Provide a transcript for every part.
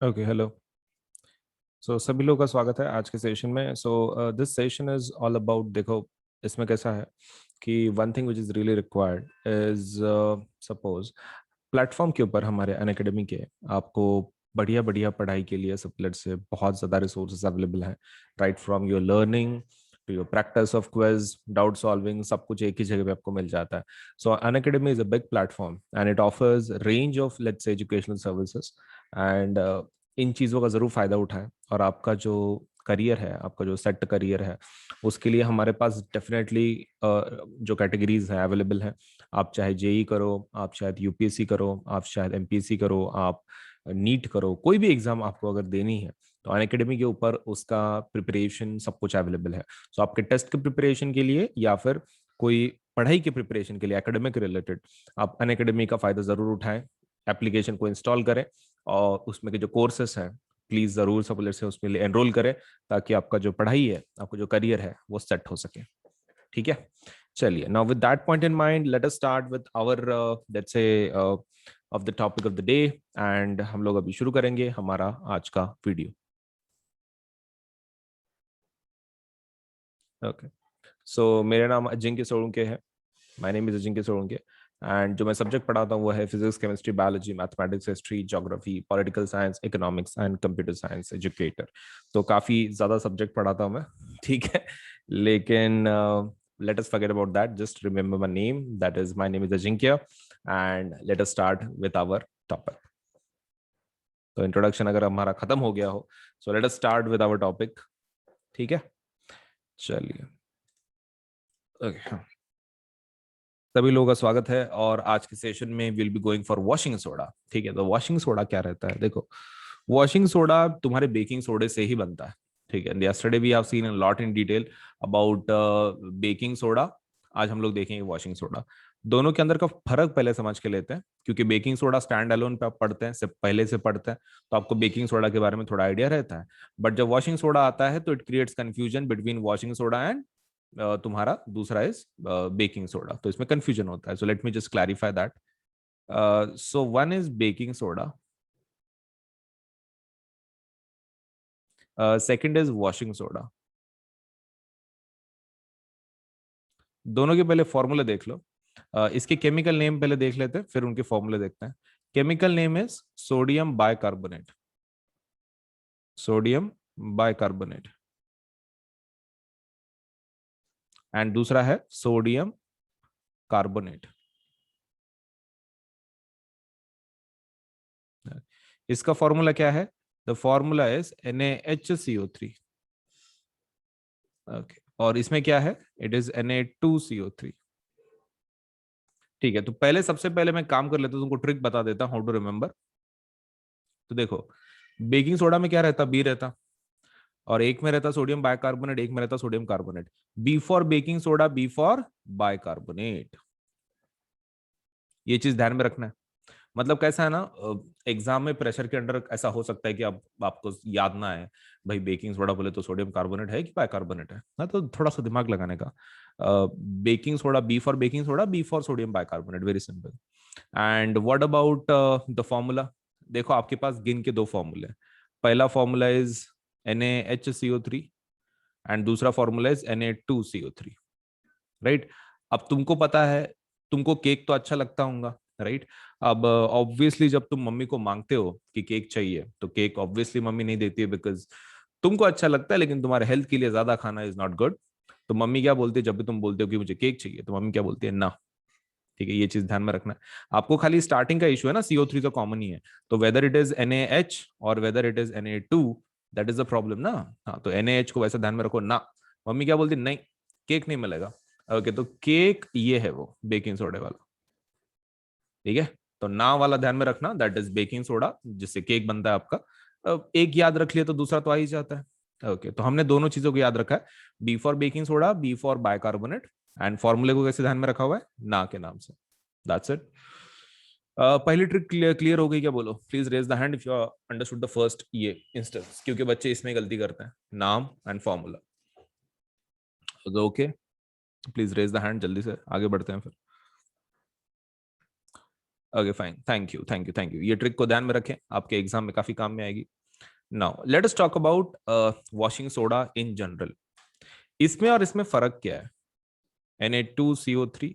Okay, hello. सो सभी लोगों का स्वागत है आज के सेशन में। This session is all about, देखो इसमें कैसा है कि one thing which is really required is, suppose platform के ऊपर हमारे अनअकैडमी के आपको बढ़िया बढ़िया पढ़ाई के लिए सबलेट से बहुत ज़्यादा रिसोर्सेज अवेलेबल हैं। Right from your learning to your practice of quiz, doubt solving, सब कुछ एक ही जगह पे आपको मिल जाता है। सो Unacademy is a big platform and it offers range of let's say educational services and in चीज़ों का ज़रूर फ़ायदा उठाएं। और आपका जो करियर है, आपका जो सेट करियर है, उसके लिए हमारे पास डेफिनेटली जो कैटेगरीज हैं अवेलेबल हैं। आप चाहे जेई करो, आप शायद यूपीएससी करो, आप शायद एमपीएससी करो, आप नीट करो, कोई भी एग्जाम आपको अगर देनी है तो अनअकैडमी के ऊपर उसका प्रिपरेशन सब कुछ अवेलेबल है। सो आपके टेस्ट के प्रिपरेशन के लिए या फिर कोई पढ़ाई के प्रिपरेशन के लिए एकेडमिक रिलेटेड, आप अनअकैडमी का फ़ायदा ज़रूर उठाएं। एप्लीकेशन को इंस्टॉल करें और उसमें के जो कोर्सेस हैं प्लीज जरूर सबलेट से उसमें एनरोल करें, ताकि आपका जो पढ़ाई है, आपका जो करियर है वो सेट हो सके। ठीक है, चलिए। Now with that point in mind, let us start with our let's say of the topic of the day. And हम लोग अभी शुरू करेंगे हमारा आज का वीडियो। ओके, सो मेरा नाम अजिंक्य सोलंके है। My name is Ajinkya Solanke. And जो मैं सब्जेक्ट पढ़ाता हूँ वो है physics, chemistry, biology, mathematics, history, geography, political science, economics and computer science educator. तो काफ़ी ज़्यादा सब्जेक्ट पढ़ाता हूँ मैं। ठीक है, लेकिन let us forget about that. Just remember my name. That is, my name is Ajinkya. And let us start with our topic. तो इंट्रोडक्शन अगर हमारा खत्म हो गया हो, so let us start with our topic. ठीक है, चलिए। Okay. सभी लोगों का स्वागत है और आज के सेशन में will be going for washing soda. ठीक है, तो वॉशिंग सोडा क्या रहता है? देखो, वॉशिंग सोडा तुम्हारे बेकिंग सोडे से ही बनता है। ठीक है, yesterday we have seen a lot in detail about baking soda. आज हम लोग देखेंगे वॉशिंग सोडा। दोनों के अंदर का फर्क पहले समझ के लेते हैं, क्योंकि बेकिंग सोडा स्टैंड अलोन पे आप पढ़ते हैं, सिर्फ पहले से पढ़ते हैं, तो आपको बेकिंग सोडा के बारे में थोड़ा आइडिया रहता है। बट जब वॉशिंग सोडा आता है तो it creates confusion between washing soda and तुम्हारा दूसरा इज बेकिंग सोडा। तो इसमें कंफ्यूजन होता है। सो let me just clarify that. So one is baking soda, second is washing soda. दोनों के पहले फॉर्मूले देख लो। इसके केमिकल नेम पहले देख लेते हैं, फिर उनके फॉर्मूले देखते हैं। Chemical name is sodium bicarbonate. Sodium bicarbonate. And दूसरा है सोडियम कार्बोनेट। इसका फॉर्मूला क्या है? The formula is NaHCO3। Okay, और इसमें क्या है? It is Na2CO3। ठीक है, तो पहले सबसे पहले मैं काम कर लेता हूं, तुमको ट्रिक बता देता हूं हाउ टू रिमेंबर। तो देखो, बेकिंग सोडा में क्या रहता? बी रहता, और एक में रहता सोडियम बाइकार्बोनेट, एक में रहता sodium carbonate. B for baking soda, B for bicarbonate. ये चीज ध्यान में रखना है। मतलब कैसा है ना, एग्जाम में प्रेशर के अंडर ऐसा हो सकता है कि अब आपको याद ना है भाई बेकिंग सोडा बोले तो सोडियम कार्बोनेट है कि बाइकार्बोनेट है ना, तो थोड़ा सा दिमाग लगाने का। Baking soda, B for baking soda, B for sodium bicarbonate, very simple. And what about the formula? देखो, आपके पास गिन के दो फॉर्मूले। पहला फॉर्मूला इज NaHCO3 एंड दूसरा फॉर्मूला इज Na2CO3। राइट? अब तुमको पता है, तुमको केक तो अच्छा लगता होगा, राइट? अब ऑब्वियसली जब तुम मम्मी को मांगते हो कि केक चाहिए, तो केक ऑब्वियसली मम्मी नहीं देती है, बिकॉज तुमको अच्छा लगता है लेकिन तुम्हारे हेल्थ के लिए ज्यादा खाना इज नॉट गुड। तो मम्मी क्या बोलती है जब भी तुम बोलते हो कि मुझे केक चाहिए, तो मम्मी क्या बोलती है? ना। ठीक है, ये चीज ध्यान में रखना है। आपको खाली स्टार्टिंग का इशू है ना, CO3 तो कॉमन ही है, तो वेदर इट इज NaH और whether it is Na2, that is the problem ना। हाँ, तो NaH को वैसे ध्यान में रखो ना। मम्मी क्या बोलती? नहीं, केक नहीं मिलेगा। ओके, तो केक ये है वो बेकिंग सोडे वाला। ठीक है, तो ना वाला ध्यान में रखना, दैट इज बेकिंग सोडा, जिससे केक बनता है आपका। एक याद रख लिया तो दूसरा तो आ ही जाता है। ओके, तो हमने दोनों चीजों को याद रखा है, B for baking soda, B for bicarbonate. And फॉर्मूले को कैसे ध्यान में रखा हुआ है? ना के नाम से। That's it. पहली ट्रिक क्लियर हो गई क्या? बोलो please, raise the hand if you understood the first ये इंस्टेंस, क्योंकि बच्चे इसमें गलती करते हैं, नाम and formula. Okay, please raise the hand, जल्दी से आगे बढ़ते हैं फिर। Okay fine, thank you thank you thank you. ये ट्रिक को ध्यान में रखें, आपके एग्जाम में काफी काम में आएगी। Now let us talk about washing soda in general. इसमें और इसमें फर्क क्या है? Na2CO3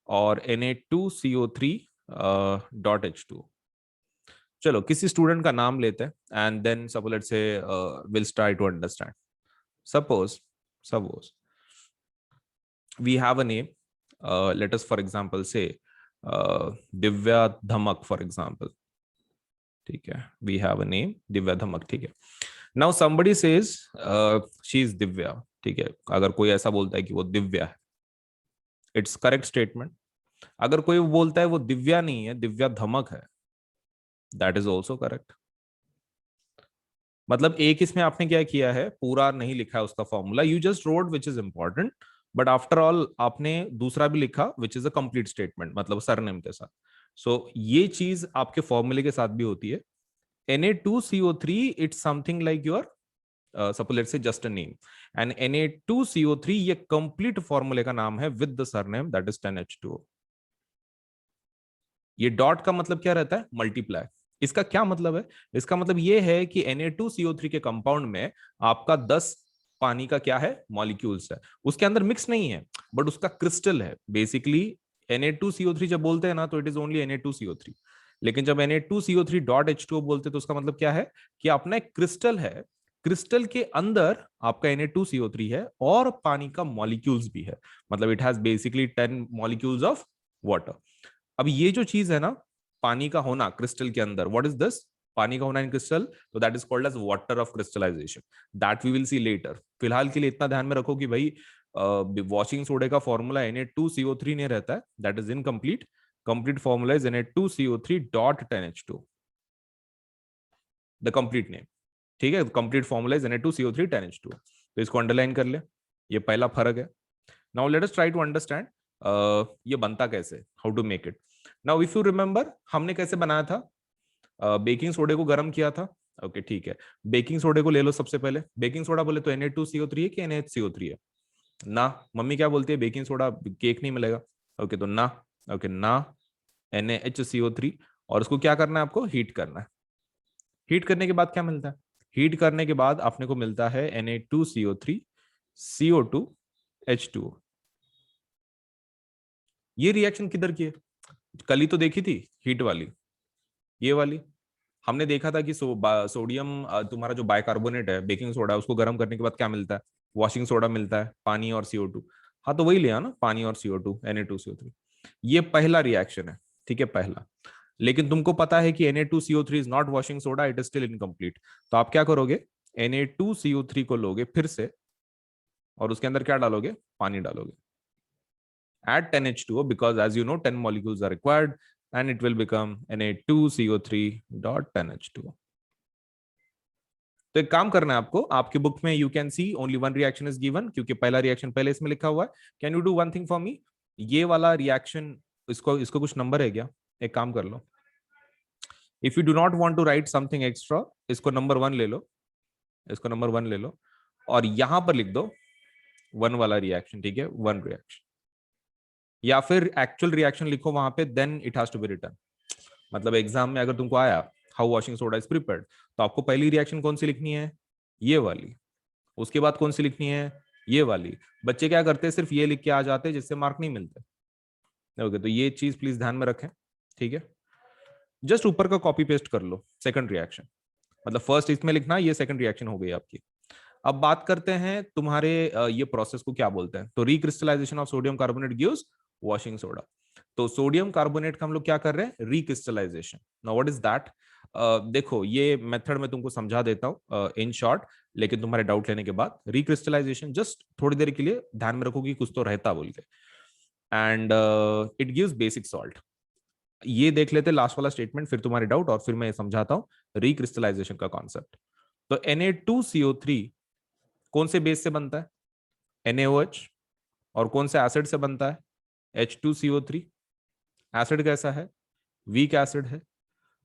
और Na2CO3 डॉट H2। चलो किसी स्टूडेंट का नाम लेते हैं and then suppose let's say will try to understand. Suppose we have a name, let us for example say Divya Dhamak for example। ठीक है, we have a name Divya Dhamak। ठीक है, now somebody says she is Divya। ठीक है, अगर कोई ऐसा बोलता है कि वो दिव्या है, इट्स करेक्ट स्टेटमेंट। अगर कोई बोलता है वो दिव्या नहीं है, दिव्या धमक है, दैट इज ऑल्सो करेक्ट। मतलब एक इसमें आपने क्या किया है, पूरा नहीं लिखा है उसका formula, you just road which is important, but after all आपने दूसरा भी लिखा which is a complete statement, मतलब सरनेम के साथ। सो ये चीज आपके फॉर्मूले के साथ भी होती है। Na2CO3 it's something like your suppose let's से just a name, and Na2CO3 ये कंप्लीट फॉर्मूले का नाम है with the surname that is 10H2O। ये डॉट का मतलब क्या रहता है? मल्टीप्लाई। इसका क्या मतलब है? इसका मतलब ये है कि Na2CO3 के कंपाउंड में आपका 10 पानी का क्या है, मॉलिक्यूल्स है, उसके अंदर मिक्स नहीं है बट उसका क्रिस्टल है। बेसिकली Na2CO3 जब बोलते हैं ना तो इट इज ओनली Na2CO3, लेकिन जब Na2CO3 डॉट H2O बोलते हैं तो उसका मतलब क्या है कि अपना एक क्रिस्टल है, क्रिस्टल के अंदर आपका Na2CO3 है और पानी का मॉलिक्यूल्स भी है, मतलब it has basically 10 molecules of water. अब ये जो चीज है ना, पानी का होना क्रिस्टल के अंदर, व्हाट इज दिस? पानी का होना इन क्रिस्टल, तो that is called as water of crystallization, that we will see later. फिलहाल के लिए इतना ध्यान में रखो कि भाई वॉशिंग सोडे का फॉर्मूला Na2CO3 नहीं रहता है, that is incomplete. Complete formula is Na2CO3 dot 10H2, the complete name. ठीक है, complete formula is Na2CO3 10H2। तो इसको अंडरलाइन कर ले, ये पहला फर्क है। Now let us try to understand ये बनता कैसे, how to make it. Now if you remember हमने कैसे बनाया था, बेकिंग सोडे को गर्म किया था। ओके ठीक है, बेकिंग सोडे को ले लो सबसे पहले। बेकिंग सोडा बोले तो Na2CO3 है कि NaHCO3 है? ना, मम्मी क्या बोलती है, बेकिंग सोडा केक नहीं मिलेगा। ओके तो ना, ओके ना NaHCO3, और उसको क्या करना है, आपको हीट करना है। हीट करने के बाद क्या मिलता है? हीट करने के बाद अपने को मिलता है Na2CO3 CO2 H2O। ये रिएक्शन किधर की है? कल ही तो देखी थी हीट वाली, ये वाली। हमने देखा था कि सोडियम तुम्हारा जो बाइकार्बोनेट है, बेकिंग सोडा, उसको गर्म करने के बाद क्या मिलता है? वॉशिंग सोडा मिलता है, पानी और CO2। हाँ तो वही लिया ना, पानी और CO2 Na2CO3। ये पहला रिएक्शन है, ठीक है, पहला। लेकिन तुमको पता है कि Na2CO3 is not washing soda, it is still incomplete. तो आप क्या करोगे, Na2CO3 को लोगे फिर से, और उसके अंदर क्या डालोगे, पानी डालोगे। Add 10H2O because as you know 10 molecules are required and it will become Na2CO3 dot 10H2O। तो एक काम करना है आपको, आपके बुक में you can see only one reaction is given, क्योंकि पहला रिएक्शन पहले इसमें लिखा हुआ है। Can you do one thing for me, ये वाला रिएक्शन, इसको इसको कुछ नंबर है क्या? एक काम कर लो, if you do not want to write something extra, इसको नंबर 1 ले लो, इसको नंबर 1 ले लो, और यहां पर लिख दो 1 वाला रिएक्शन। ठीक है, 1 रिएक्शन, या फिर एक्चुअल रिएक्शन लिखो वहां पे, then it has to be written. मतलब एग्जाम में अगर तुमको आया how washing soda is prepared, तो आपको पहली रिएक्शन कौन सी लिखनी है, ये वाली। उसके बाद कौन सी लिखनी है, ये वाली। बच्चे क्या करते हैं, सिर्फ ये लिख के आ जाते हैं, जिससे मार्क नहीं मिलते। ओके तो ये चीज प्लीज ध्यान में रखें। ठीक है, जस्ट ऊपर का कॉपी पेस्ट कर लो सेकंड रिएक्शन, मतलब फर्स्ट इसमें लिखना, ये सेकंड रिएक्शन हो गई आपकी। अब बात करते हैं तुम्हारे ये प्रोसेस को क्या बोलते हैं। तो recrystallisation of sodium carbonate gives washing soda. तो सोडियम कार्बोनेट का हम लोग क्या कर रहे हैं, recrystallisation. Now what is that? देखो ये मेथड मैं तुमको समझा देता हूं इन शॉर्ट, लेकिन तुम्हारे डाउट लेने के बाद। रिक्रिस्टलाइजेशन जस्ट थोड़ी देर के लिए ध्यान में रखो कि कुछ तो रहता बोल के, and it gives basic salt. ये देख लेते लास्ट वाला स्टेटमेंट, फिर तुम्हारे डाउट, और फिर मैं समझाता हूं रिक्रिस्टलाइजेशन का कॉन्सेप्ट। तो Na2CO3 कौन से बेस से बनता है, NaOH, और कौन से एसिड से बनता है, H2CO3। एसिड कैसा है, वीक एसिड है,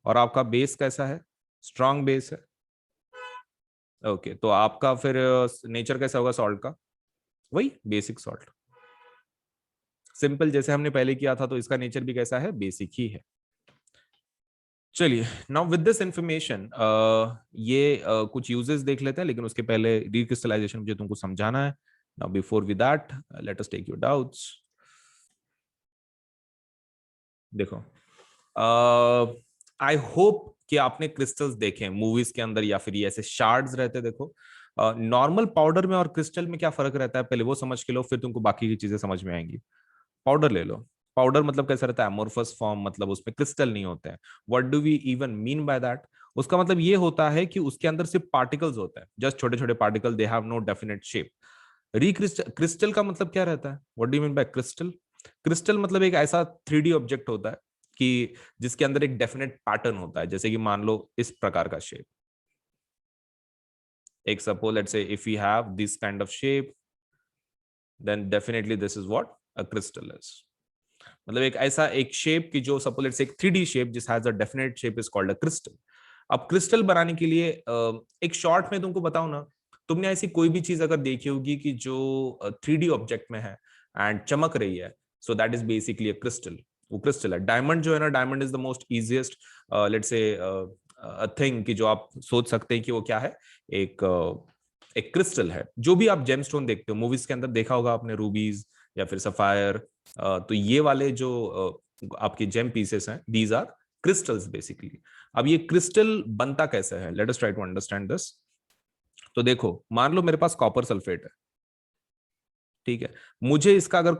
और आपका बेस कैसा है, स्ट्रॉन्ग बेस है। ओके तो आपका फिर नेचर कैसा होगा सॉल्ट का, वही बेसिक सॉल्ट। सिंपल, जैसे हमने पहले किया था, तो इसका नेचर भी कैसा है, बेसिक ही है। चलिए, नाउ विद दिस इंफॉर्मेशन ये कुछ यूजेस देख लेते हैं, लेकिन उसके पहले रिक्रिस्टलाइजेशन मुझे तुमको समझाना है. Now before with that, let us take your doubts. देखो, आई होप कि आपने क्रिस्टल्स देखे मूवीज के अंदर, या फिर ये ऐसे शार्ड्स रहते. देखो, नॉर्मल पाउडर में और क्रिस्टल में क्या फर्क रहता है, पहले वो समझ के लो, फिर तुमको बाकी की चीजें समझ में आएंगी. पाउडर ले लो. पाउडर मतलब कैसा रहता है, अमोर्फस फॉर्म, मतलब उसमें क्रिस्टल नहीं होते हैं. What do we even mean by that? उसका मतलब ये होता है कि उसके अंदर सिर्फ पार्टिकल्स होते हैं, जस्ट छोटे छोटे particle, they have no definite shape. Crystal का मतलब क्या रहता है? What do you mean by crystal? Crystal मतलब एक ऐसा 3D ऑब्जेक्ट होता है कि जिसके अंदर एक डेफिनेट पैटर्न होता है, जैसे कि मान लो इस प्रकार का शेप. एक suppose let's say if you have this kind of shape, then definitely this is what a crystal is. मतलब एक ऐसा एक शेप की जो सपोज लेट्स से एक 3D शेप जिस has a definite shape is called a crystal. अब क्रिस्टल बनाने के लिए एक शॉर्ट में तुमको बताऊं ना, तुमने ऐसी कोई भी चीज अगर देखी होगी कि जो 3D ऑब्जेक्ट में है एंड चमक रही है, so that is basically a crystal. वो क्रिस्टल है. डायमंड जो है ना, diamond is the most easiest let's say thing कि जो आप सोच सकते हैं कि वो क्या है, एक एक क्रिस्टल है. जो भी आप जेमस्टोन देखते हो मूवीज के अंदर, देखा होगा आपने रूबीज या फिर सफायर, तो ये वाले जो आपके जेम पीसेस हैं, दीज आर क्रिस्टल्स बेसिकली. अब ये क्रिस्टल बनता कैसे है, let us try to understand this. तो देखो, मान लो मेरे पास कॉपर सल्फेट है, ठीक है. मुझे इसका अगर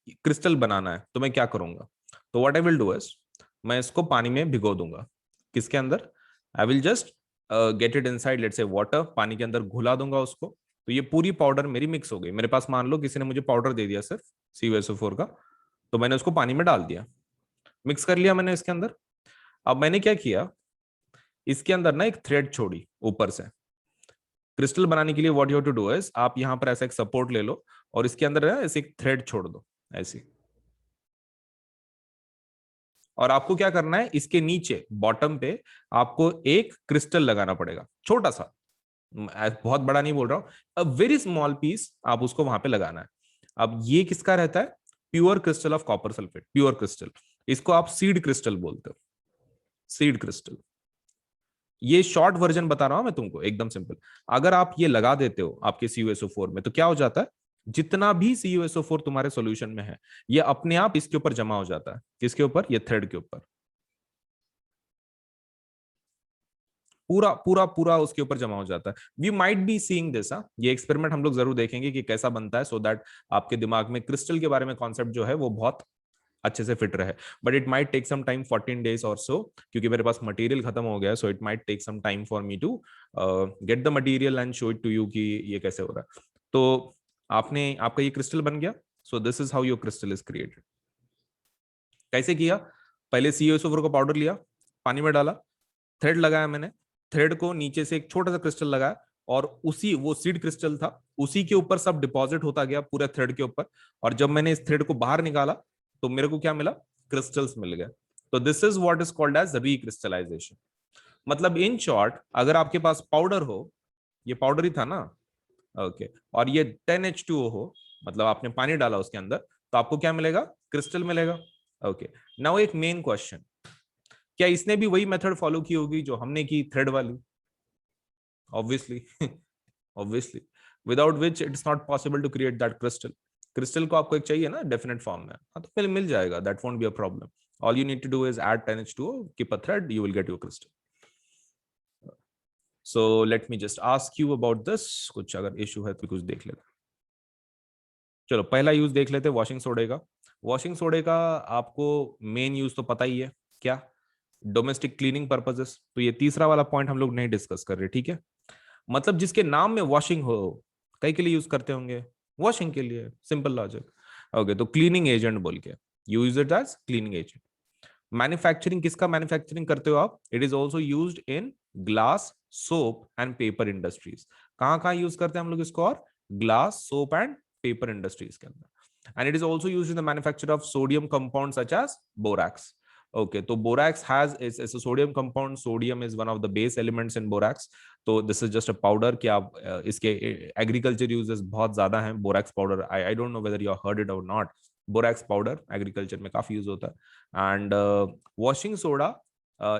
क्रिस्टल बनाना है तो मैं क्या करूंगा? तो what I will do is, मैं इसको पानी में भिगो दूंगा. किसके अंदर? I will just get it inside let's say water. पानी के अंदर घुला दूंगा उसको. तो ये पूरी पाउडर मेरी मिक्स हो गई. मेरे पास मान लो किसी ने मुझे पाउडर दे दिया सिर्फ CuSO4 का, तो मैंने उसको पानी में डाल दिया, मिक्स कर लिया मैंने इसके अंदर. अब मैंने क्या किया, इसके अंदर ना एक थ्रेड छोड़ी ऊपर से. क्रिस्टल बनाने के लिए what you have to do is, आप यहां पर ऐसा एक सपोर्ट ले लो और इसके अंदर ना ऐसे एक थ्रेड छोड़ दो, ऐसी. और आपको क्या करना है, इसके नीचे बॉटम पे आपको एक क्रिस्टल लगाना पड़ेगा, छोटा सा. बहुत बड़ा नहीं बोल रहा हूं, अ वेरी स्मॉल पीस आप उसको वहां पे लगाना है. अब ये किसका रहता है? Pure crystal of copper sulphate, pure crystal. इसको आप सीड क्रिस्टल बोलते हो, सीड क्रिस्टल. ये शॉर्ट वर्जन बता रहा हूं मैं तुमको, एकदम सिंपल. अगर आप ये लगा देते हो आपके CuSO4 में, तो क्या हो जाता है, जितना भी CuSO4 तुम्हारे सॉल्यूशन में है, ये अपने आप इसके ऊपर जमा हो जाता है. किसके ऊपर? ये थ्रेड के ऊपर. पूरा पूरा पूरा उसके ऊपर जमा हो जाता है. We might be seeing this. ये एक्सपेरिमेंट हम लोग जरूर देखेंगे कि कैसा बनता है, सो दैट आपके दिमाग में क्रिस्टल के बारे में कॉन्सेप्ट जो है वो बहुत अच्छे से फिट रहे. But it might take some time, 14 days और सो, क्योंकि मेरे पास मटेरियल खत्म हो गया. So it might take some time for me to get the material and show it to you कि ये कैसे हो रहा है. तो आपने, आपका ये क्रिस्टल बन गया. सो this is how your crystal is created. कैसे किया? पहले CuSO4 का पाउडर लिया, पानी में डाला, थ्रेड लगाया मैंने, थ्रेड को नीचे से एक छोटा सा क्रिस्टल लगाया, और उसी, वो सीड क्रिस्टल था, उसी के ऊपर सब डिपॉजिट होता गया पूरे थ्रेड के ऊपर. और जब मैंने इस थ्रेड को बाहर निकाला, तो मेरे को क्या मिला? क्रिस्टल्स मिल गए. तो this is what is called as recrystallization. मतलब इन शॉर्ट, अगर आपके पास पाउडर हो, ये पाउडर ही था ना, ओके, और ये 10H2O हो, मतलब आपने पानी डाला उसके अंदर, तो आपको क्या मिलेगा? क्रिस्टल मिलेगा. ओके. नाउ एक मेन क्वेश्चन, क्या इसने भी वही मेथड फॉलो की होगी जो हमने की, थ्रेड वाली? Obviously. Obviously, without which it's not possible to create that crystal. Crystal को आपको एक चाहिए ना डेफिनेट फॉर्म में. हाँ, तो मिल जाएगा, that won't be a problem. All you need to do is add 10H2O, keep a thread, you will get your crystal. So let me just ask you about this. कुछ अगर issue है तो कुछ देख लेते. चलो, पहला यूज देख लेते हैं, वॉशिंग सोडे का. वॉशिंग सोडे का आपको मेन यूज तो पता ही है क्या, डोमेस्टिक क्लीनिंग पर्पजेस. तो ये तीसरा वाला पॉइंट हम लोग नहीं डिस्कस कर रहे, ठीक है. मतलब जिसके नाम में वॉशिंग हो, कई के लिए यूज करते होंगे, वॉशिंग के लिए, सिंपल लॉजिक. ओके, तो क्लीनिंग एजेंट बोल के use it as cleaning agent. Manufacturing, किसका मैन्युफैक्चरिंग करते हो आप? It is also use in glass, soap and paper industries. कहाँ कहाँ यूज करते हैं हम लोग इसको? और glass, soap and paper industries के अंदर. And it is also use in the manufacture of sodium compound such as borax. Okay, तो borax has is a sodium compound. Sodium is one of the base elements in borax. तो this is just a powder कि आप इसके agriculture uses बहुत ज्यादा हैं. borax powder, I don't know whether you have heard it or not. borax powder agriculture में काफी use होता है. एंड वॉशिंग सोडा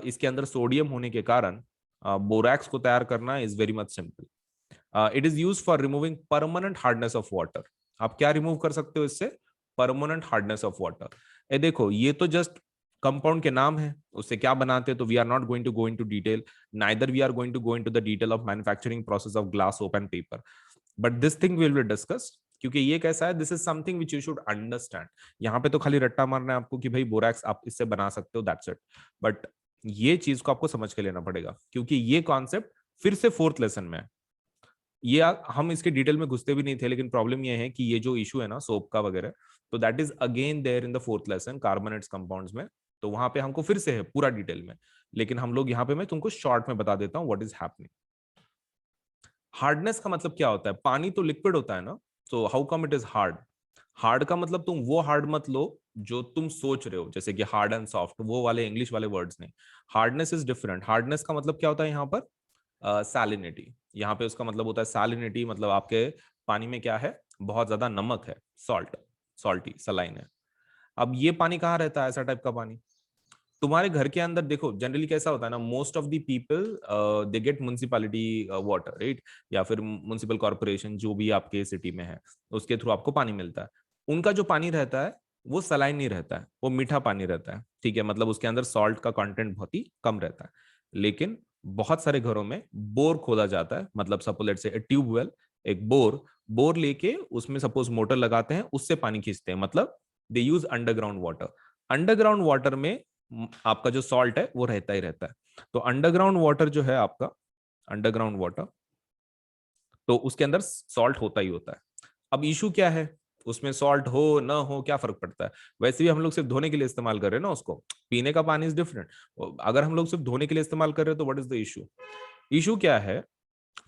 इसके अंदर सोडियम होने के कारण बोरैक्स को तैयार करना is very much simple. It is use for removing permanent hardness of water. आप क्या रिमूव कर सकते हो इससे? Permanent hardness of water. ए देखो, ये तो जस्ट कंपाउंड के नाम है, उससे क्या बनाते हैं तो we are not going to go into detail, neither we are going to go into the detail of manufacturing process of glass, soap and paper, but this thing will be discuss, क्योंकि ये कैसा है, this is something which you should understand. यहाँ पे तो खाली रट्टा मारना है आपको कि भाई बोरैक्स आप इससे बना सकते हो, दैट्स इट, बट ये चीज को आपको समझ के लेना पड़ेगा, क्योंकि ये कॉन्सेप्ट फिर से फोर्थ लेसन में है। ये हम इसके डिटेल में घुसते भी नहीं थे, लेकिन प्रॉब्लम ये है कि ये जो इशू है ना सोप का वगैरह, तो that is again there in the fourth lesson carbonates compounds में, तो वहां पे हमको फिर से है पूरा डिटेल में, लेकिन हम लोग यहाँ पे मैं तुमको शॉर्ट में बता देता हूँ व्हाट इज हैपनिंग। हार्डनेस का मतलब क्या होता है? पानी तो लिक्विड होता है ना, तो how come it is hard? Hard का मतलब तुम वो हार्ड मत लो जो तुम सोच रहे हो, जैसे कि हार्ड एंड सॉफ्ट, वो वाले इंग्लिश वाले वर्ड्स नहीं। Hardness is different. हार्डनेस का मतलब क्या होता है यहाँ पर? सैलिनिटी। यहाँ पे उसका मतलब होता है सैलिनिटी, मतलब आपके पानी में क्या है, बहुत ज्यादा नमक है, सॉल्ट, सॉल्टी सलाइन है। अब ये पानी कहाँ रहता है, ऐसा टाइप का पानी? तुम्हारे घर के अंदर देखो, जनरली कैसा होता है ना, most of the people they get municipality water, right, या फिर म्युनिसिपल कॉर्पोरेशन जो भी आपके सिटी में है, उसके थ्रू आपको पानी मिलता है। उनका जो पानी रहता है वो सलाइन नहीं रहता है, वो मीठा पानी रहता है, ठीक है, मतलब उसके अंदर सॉल्ट का कंटेंट बहुत ही कम रहता है। लेकिन बहुत सारे घरों में बोर खोदा जाता है, मतलब सपोज लेट्स से ट्यूबवेल, एक बोर, बोर लेके उसमें सपोज मोटर लगाते हैं, उससे पानी खींचते हैं, मतलब they use underground water. Underground water में आपका जो सॉल्ट है वो रहता ही रहता है। तो अंडरग्राउंड वाटर जो है आपका, अंडरग्राउंड वाटर, तो उसके अंदर सॉल्ट होता ही होता है। अब इशू क्या है, उसमें सॉल्ट हो ना हो क्या फर्क पड़ता है? वैसे भी हम लोग सिर्फ धोने के लिए इस्तेमाल कर रहे हैं ना उसको, पीने का पानी इज डिफरेंट। अगर हम लोग सिर्फ धोने के लिए इस्तेमाल कर रहे हैं तो what is the issue? Issue क्या है,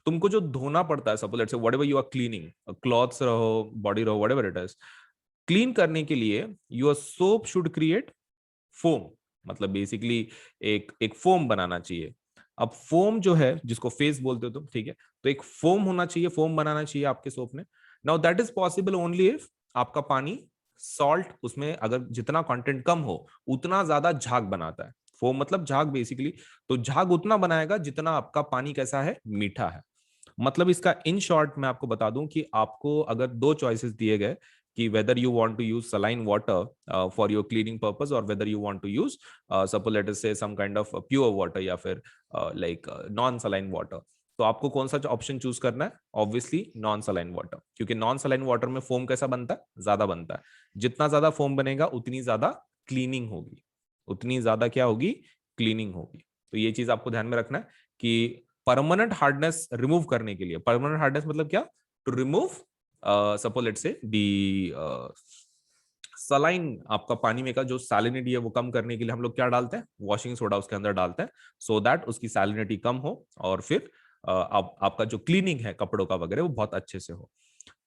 तुमको जो धोना पड़ता है, suppose let's say whatever you are cleaning, clothes रहो, बॉडी रहो, व्हाटएवर इट इज, क्लीन करने के लिए your soap should create foam, मतलब बेसिकली एक एक फोम बनाना चाहिए। अब फोम जो है, जिसको फेस बोलते हो तुम, ठीक है, तो एक फोम होना चाहिए, फोम बनाना चाहिए आपके सोप में। Now that is possible only if आपका पानी, सॉल्ट उसमें अगर जितना कंटेंट कम हो उतना ज्यादा झाग बनाता है। फोम मतलब झाग बेसिकली, तो झाग उतना बनाएगा जितना आपका पानी कैसा है, मीठा है। मतलब इसका इन शॉर्ट मैं आपको बता दूं कि आपको अगर दो चॉइसेस दिए गए कि whether you want to use saline water for your cleaning purpose or whether you want to use suppose let us say some kind of pure water या फिर like non saline water, तो आपको कौन सा option choose करना है? Obviously non saline water, क्योंकि non saline water में फोम कैसा बनता है, ज्यादा बनता है। जितना ज्यादा फोम बनेगा उतनी ज्यादा क्लीनिंग होगी, उतनी ज्यादा क्या होगी, क्लीनिंग होगी। तो ये चीज आपको ध्यान में रखना है कि परमानेंट हार्डनेस रिमूव करने के लिए, परमानेंट हार्डनेस मतलब क्या, टू रिमूव सपोज लेट्स से दी सलाइन, आपका पानी में का जो सैलिनिटी है वो कम करने के लिए हम लोग क्या डालते हैं, वॉशिंग सोडा उसके अंदर डालते हैं, सो दैट उसकी सैलिनिटी कम हो और फिर आपका जो क्लीनिंग है कपड़ों का वगैरह वो बहुत अच्छे से हो।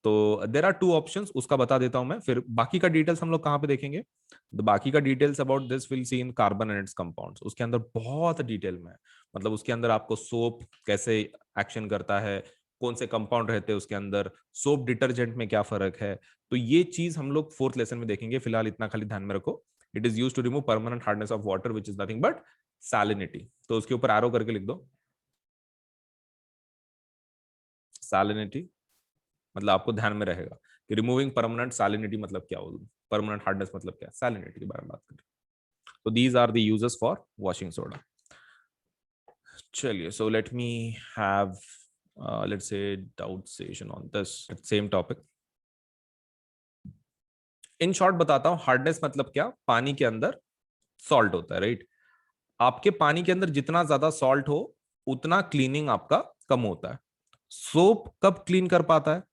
तो देर आर टू ऑप्शंस, उसका बता देता हूं मैं, फिर बाकी का डिटेल्स हम लोग कहाँ पे देखेंगे, तो बाकी का details about this will see in carbon and it's compounds, उसके अंदर बहुत डिटेल में है। मतलब उसके अंदर आपको सोप कैसे एक्शन करता है, कौन से कंपाउंड रहते हैं उसके अंदर, सोप डिटर्जेंट में क्या फर्क है, तो ये चीज हम लोग फोर्थ लेसन में देखेंगे। फिलहाल इतना खाली ध्यान में रखो, it is use to remove permanent hardness of water which is nothing but salinity. तो उसके ऊपर एरो करके लिख दो सैलिनिटी, मतलब आपको ध्यान में रहेगा कि रिमूविंग परमानेंट सैलिनिटी मतलब क्या होगा, परमानेंट हार्डनेस मतलब क्या, सैलिनिटी के बारे में बात करें। तो these are the uses for washing soda. चलिए, so let me have let's say doubt session on this same topic. In short बताता हूं, हार्डनेस मतलब क्या, पानी के अंदर सॉल्ट होता है, राइट। आपके पानी के अंदर जितना ज्यादा सॉल्ट हो उतना क्लीनिंग आपका कम होता है। सोप कब क्लीन कर पाता है,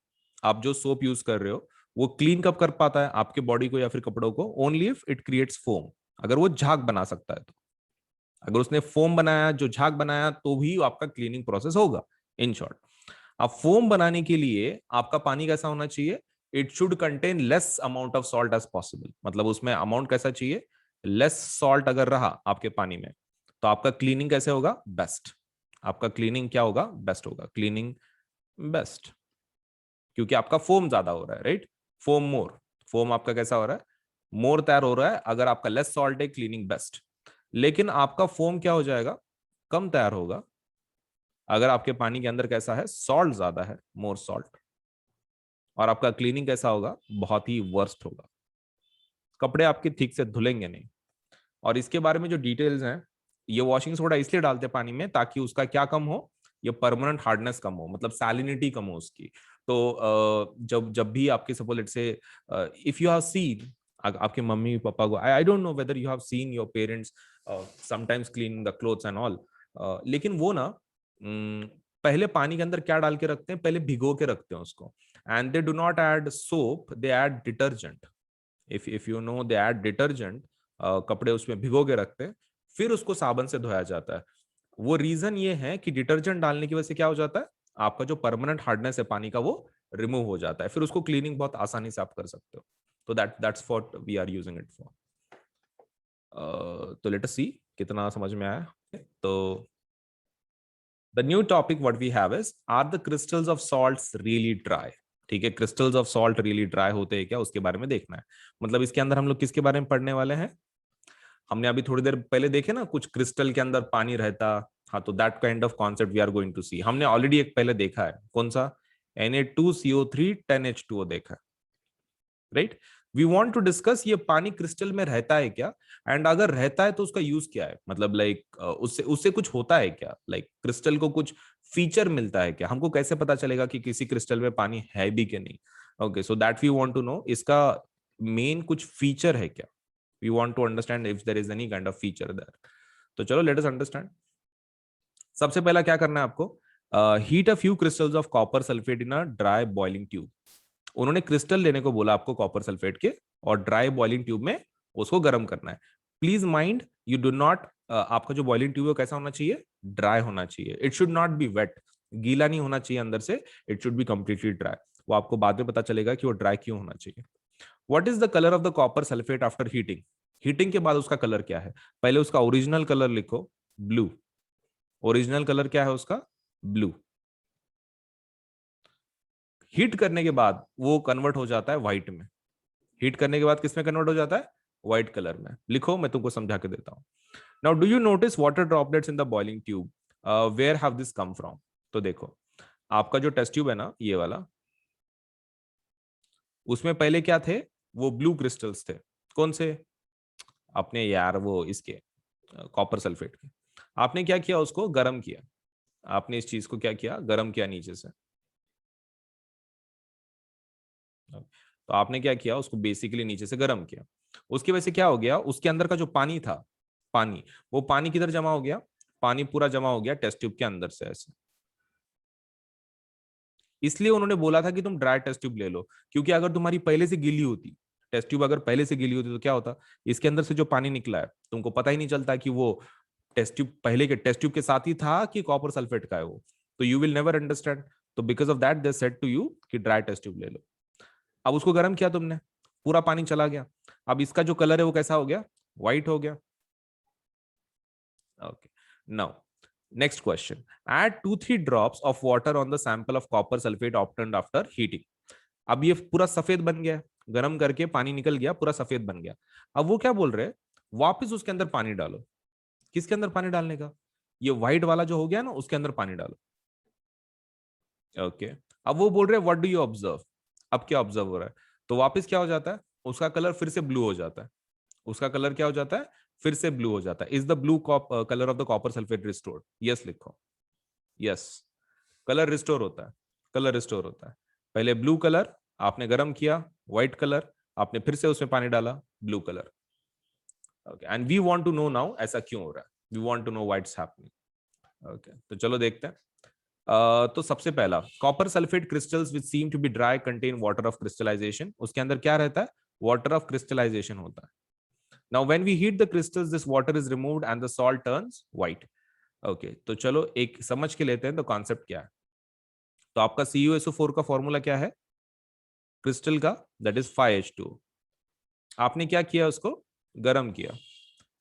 आप जो सोप यूज कर रहे हो वो क्लीन कब कर पाता है आपके बॉडी को या फिर कपड़ों को, only if it creates foam, अगर वो झाग बना सकता है तो। अगर उसने फोम बनाया, जो झाग बनाया, तो भी आपका क्लीनिंग प्रोसेस होगा। इन शॉर्ट, अब फोम बनाने के लिए आपका पानी कैसा होना चाहिए, it should contain less amount of salt as possible, मतलब उसमें अमाउंट कैसा चाहिए, लेस सॉल्ट अगर रहा आपके पानी में तो आपका क्लीनिंग कैसे होगा, बेस्ट। आपका क्लीनिंग क्या होगा, बेस्ट होगा, क्लीनिंग बेस्ट, क्योंकि आपका फोम ज्यादा हो रहा है, राइट, फोम मोर, फोम आपका कैसा हो रहा है, मोर तैयार हो रहा है। अगर आपका लेस सॉल्ट है, क्लीनिंग बेस्ट। लेकिन आपका फोम क्या हो जाएगा, कम तैयार होगा अगर आपके पानी के अंदर कैसा है, सॉल्ट ज्यादा है, मोर सॉल्ट। और आपका क्लीनिंग कैसा होगा, बहुत ही वर्स्ट होगा, कपड़े आपके ठीक से धुलेंगे नहीं। और इसके बारे में जो डिटेल्स हैं, ये वॉशिंग सोडा इसलिए डालते हैं पानी में ताकि उसका क्या कम हो, ये परमानेंट हार्डनेस कम हो, मतलब सैलिनिटी कम हो उसकी। तो जब जब भी आपके suppose let's say if you have seen आपके मम्मी पापा को, I don't know whether you have seen your parents sometimes clean the clothes and all, लेकिन वो ना पहले पानी के अंदर क्या डाल के रखते हैं, पहले भिगो के रखते हैं उसको, and they do not add soap, they add detergent. If you know, they add detergent, कपड़े उसमें भिगो के रखते हैं, फिर उसको साबुन से धोया जाता है। वो रीजन ये है कि डिटर्जेंट डालने की वजह से क्या हो जाता है, आपका जो परमानेंट हार्डनेस है पानी का वो रिमूव हो जाता है, फिर उसको क्लीनिंग बहुत आसानी से आप कर सकते हो। तो that's what we are using it for. तो लेट अस सी कितना समझ में आया। तो the new topic what we have is, are the crystals of salts really dry. ठीक है, crystals of salt really dry होते हैं क्या, उसके बारे में देखना है। मतलब इसके अंदर हम लोग किसके बारे में पढ़ने वाले हैं, हमने अभी थोड़ी देर पहले देखे ना कुछ क्रिस्टल के अंदर पानी रहता, हाँ, तो that kind of concept we are going to see. हमने ऑलरेडी एक पहले देखा है, कौन सा, Na2CO3 10H2O देखा है, right. We want to discuss ये पानी क्रिस्टल में रहता है क्या, एंड अगर रहता है तो उसका यूज क्या है, मतलब लाइक उससे उससे कुछ होता है क्या, लाइक क्रिस्टल को कुछ फीचर मिलता है क्या, हमको कैसे पता चलेगा कि किसी क्रिस्टल में पानी है भी कि नहीं। Okay, so that we want to know, इसका मेन कुछ फीचर है क्या, we want to understand if there is any kind of feature there। तो चलो लेट अस अंडरस्टैंड। सबसे पहला क्या करना है आपको, heat a few crystals of copper sulphate in a dry boiling tube. उन्होंने क्रिस्टल लेने को बोला आपको कॉपर सल्फेट के, और ड्राई बॉइलिंग ट्यूब में उसको गर्म करना है। Please mind, you do not, आपका जो बॉइलिंग ट्यूब है कैसा होना चाहिए, ड्राई होना चाहिए, it should not be wet, गीला नहीं होना चाहिए अंदर से, it should be completely dry. वो आपको बाद में पता चलेगा कि वो ड्राई क्यों होना चाहिए। What is the colour of the copper sulphate after heating, heating के बाद उसका कलर क्या है, पहले उसका ओरिजिनल कलर लिखो, ब्लू। ओरिजिनल कलर क्या है उसका, ब्लू। हीट करने के बाद वो कन्वर्ट हो जाता है व्हाइट में, हीट करने के बाद किस में कन्वर्ट हो जाता है, व्हाइट कलर में। लिखो, मैं तुमको समझा के देता हूं। Now do you notice water droplets in the boiling tube, where have this come from. तो देखो, आपका जो टेस्ट ट्यूब है ना ये वाला, उसमें पहले क्या थे, वो ब्लू क्रिस्टल्स थे, कौन से, अपने यार वो इसके कॉपर सल्फेट के। आपने क्या किया, उसको गर्म किया, आपने इस चीज को क्या किया, गर्म किया नीचे से। तो आपने क्या किया, उसको बेसिकली नीचे से गर्म किया। उसकी वजह से क्या हो गया, उसके अंदर का जो पानी था, पानी, वो पानी किधर जमा हो गया, पानी पूरा जमा हो गया टेस्ट ट्यूब के अंदर से ऐसे। इसलिए उन्होंने बोला था कि तुम ड्राई टेस्ट ट्यूब ले लो, क्योंकि अगर तुम्हारी पहले से गीली होती, टेस्ट ट्यूब अगर पहले से गीली होती तो क्या होता, इसके अंदर से जो पानी निकला है तुमको पता ही नहीं चलता कि वो टेस्ट ट्यूब पहले के टेस्ट ट्यूब के साथ ही था कि कॉपर सल्फेट का है वो, तो यू विल नेवर अंडरस्टैंड। तो because of that they said to you कि ड्राई टेस्ट ट्यूब ले लो। अब उसको गर्म किया तुमने, पूरा पानी चला गया, अब इसका जो कलर है वो कैसा हो गया, व्हाइट हो गया। Okay, now next question, add 2-3 drops of water on the sample of copper sulfate obtained after heating। अब ये पूरा सफेद बन गया, गर्म करके पानी निकल गया, पूरा सफेद बन गया। अब वो क्या बोल रहे हैं, वापस उसके अंदर पानी डालो। किसके अंदर पानी डालने का, ये व्हाइट वाला जो हो गया ना उसके अंदर पानी डालो। ओके, अब वो बोल रहे हैं व्हाट डू यू ऑब्जर्व, अब क्या ऑब्जर्व हो रहा है, तो वापस क्या हो जाता है, उसका कलर फिर से ब्लू हो जाता है, उसका कलर क्या हो जाता है, फिर से ब्लू हो जाता है। Is the blue colour of the copper sulphate restored, yes लिखो, यस, कलर रिस्टोर होता है, कलर रिस्टोर होता है। पहले ब्लू कलर आपने गर्म किया, व्हाइट कलर आपने फिर से उसमें पानी डाला, blue colour. Okay, and we want to know now ऐसा क्यों हो रहा है, we want to know why it's happening. Okay, तो चलो देखते हैं। तो सबसे पहला, copper sulphate crystals which seem to be dry contain water of crystallization, उसके अंदर क्या रहता है, वाटर ऑफ क्रिस्टलाइजेशन होता है। Now when we heat the crystals this water is removed and the salt turns white. Okay, तो चलो एक समझ के लेते हैं तो कॉन्सेप्ट क्या है। तो आपका CuSO4 का फॉर्मूला क्या है, क्रिस्टल का, दैट इज 5H2। आपने क्या किया, उसको गर्म किया,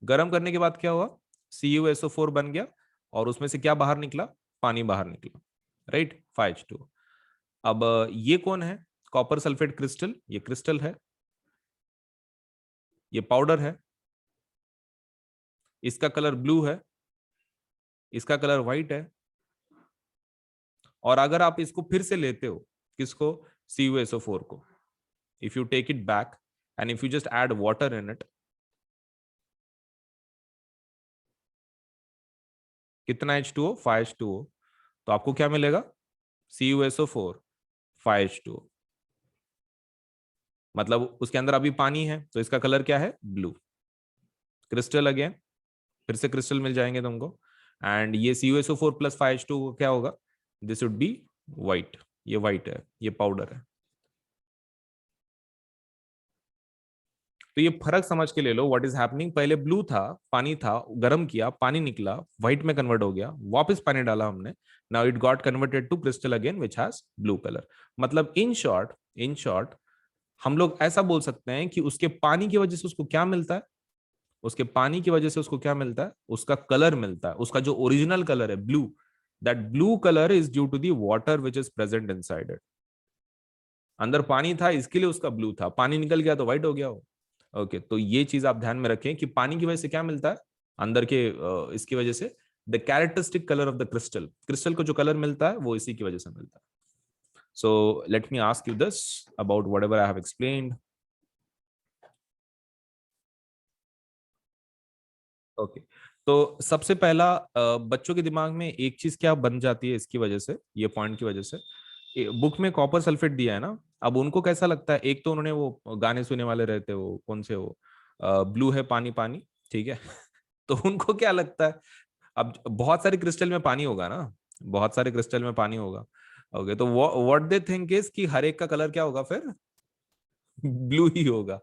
गर्म करने के बाद क्या हुआ, CuSO4 बन गया, और उसमें से क्या बाहर निकला, पानी बाहर निकला, राइट, 5H2। अब ये कौन है, कॉपर सल्फेट क्रिस्टल, ये क्रिस्टल है, ये पाउडर है, इसका कलर ब्लू है, इसका कलर व्हाइट है। और अगर आप इसको फिर से लेते हो, किसको, CuSO4 को, if you take it back and if you just add water in it, कितना H2O, 5H2O, तो आपको क्या मिलेगा, CuSO4 5H2O। मतलब उसके अंदर अभी पानी है, तो इसका कलर क्या है, ब्लू। क्रिस्टल अगेन, फिर से क्रिस्टल मिल जाएंगे तुमको, एंड ये CuSO4 प्लस 5H2O क्या होगा, दिस वुड बी व्हाइट। ये व्हाइट है, ये पाउडर है। तो ये फर्क समझ के ले लो, व्हाट इज हैपनिंग। पहले ब्लू था, पानी था, गर्म किया, पानी निकला, व्हाइट में कन्वर्ट हो गया, वापस पानी डाला हमने, now it got converted to crystal again which has blue colour. मतलब इन शॉर्ट हम लोग ऐसा बोल सकते हैं कि उसके पानी की वजह से उसको क्या मिलता है, उसके पानी की वजह से उसको क्या मिलता है, उसका कलर मिलता है, उसका जो ओरिजिनल कलर है blue, that blue colour is due to the water which is present inside it. अंदर पानी था, इसके लिए उसका ब्लू था, पानी निकल गया तो व्हाइट हो गया वो। ओके, तो ये चीज आप ध्यान में रखें कि पानी की वजह से क्या मिलता है अंदर के, इसकी वजह से the characteristic colour of the crystal, crystal को जो कलर मिलता है वो इसी की वजह से मिलता है। सो let me ask you this about what ever I have explained. Okay, तो सबसे पहला बच्चों के दिमाग में एक चीज क्या बन जाती है इसकी वजह से, ये पॉइंट की वजह से, बुक में कॉपर सल्फेट दिया है ना, अब उनको कैसा लगता है, एक तो उन्होंने वो गाने सुनने वाले रहते, वो कौन से, वो ब्लू है पानी पानी, ठीक है। तो उनको क्या लगता है, अब बहुत सारे क्रिस्टल में पानी होगा ना, बहुत सारे क्रिस्टल में पानी होगा। ओके, तो व्हाट दे थिंक इज कि हर एक का कलर क्या होगा फिर, ब्लू ही होगा।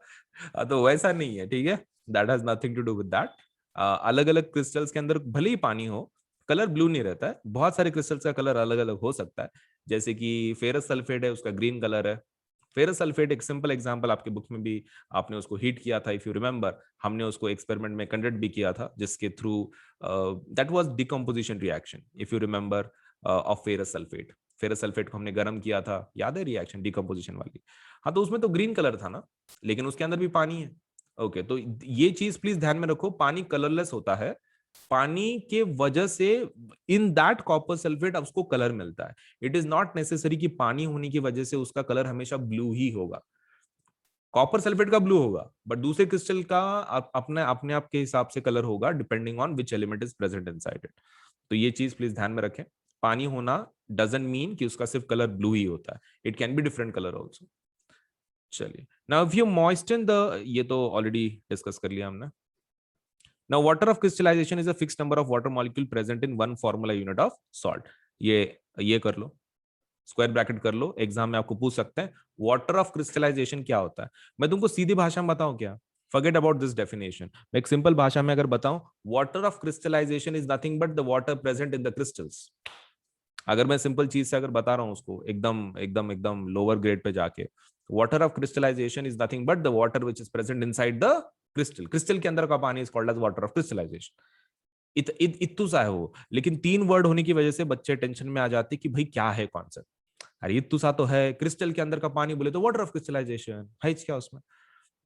तो वैसा नहीं है, ठीक है, that has nothing to do with that. अलग अलग क्रिस्टल्स के अंदर भले ही पानी हो, कलर ब्लू नहीं रहता है, बहुत सारे क्रिस्टल्स का कलर अलग अलग हो सकता है। जैसे कि फेरस सल्फेट है, उसका ग्रीन कलर है। फेरस सल्फेट एक सिंपल एग्जांपल, आपके बुक में भी आपने उसको हीट किया था, इफ यू रिमेंबर, हमने उसको एक्सपेरिमेंट में कंडक्ट भी किया था, जिसके through that was decomposition reaction, if you remember, of ferrous sulphate. Ferrous sulphate को हमने गर्म किया था, याद है रिएक्शन डिकम्पोजिशन वाली। हाँ, तो उसमें तो ग्रीन कलर था ना, लेकिन उसके अंदर भी पानी है। ओके, तो ये चीज प्लीज ध्यान में रखो, पानी कलरलेस होता है, पानी के वजह से इन दैट कॉपर सल्फेट उसको कलर मिलता है। इट इज नॉट नेसेसरी कि पानी होने की वजह से उसका कलर हमेशा ब्लू ही होगा। कॉपर सल्फेट का ब्लू होगा, बट दूसरे क्रिस्टल का अपने अपने आप के हिसाब से कलर होगा, depending on which element is present inside it. तो ये चीज प्लीज ध्यान में रखें, पानी होना डजंट मीन कि उसका सिर्फ कलर ब्लू ही होता है, it can be different colour also. चलिए, नाउ इफ यू मॉइस्चन द, ये तो ऑलरेडी डिस्कस कर लिया हमने। Now, water of crystallization is a fixed number of water molecule present in one formula unit of salt. ये कर लो, स्क्वायर ब्रैकेट कर लो, exam में आपको पूछ सकते हैं वाटर ऑफ क्रिस्टलाइजेशन क्या होता है। मैं तुमको सीधी भाषा में बताऊं क्या, फॉरगेट अबाउट दिस डेफिनेशन, मैं एक सिंपल भाषा में अगर बताऊं, water of crystallization is nothing but the water present in the crystals. अगर मैं सिंपल चीज से अगर बता रहा हूं उसको एकदम एकदम एकदम लोअर ग्रेड पे जाके, water of crystallization is nothing but the water which is present inside the crystal, crystal के अंदर का पानी is called as water of crystallization. इतू सा है वो, लेकिन 3 वर्ड होने की वजह से बच्चे टेंशन में आ जाते कि भाई क्या है कॉन्सेप्ट। अरे इतू सा तो है, क्रिस्टल के अंदर का पानी बोले तो वाटर ऑफ क्रिस्टलाइजेशन है, क्या उसमें।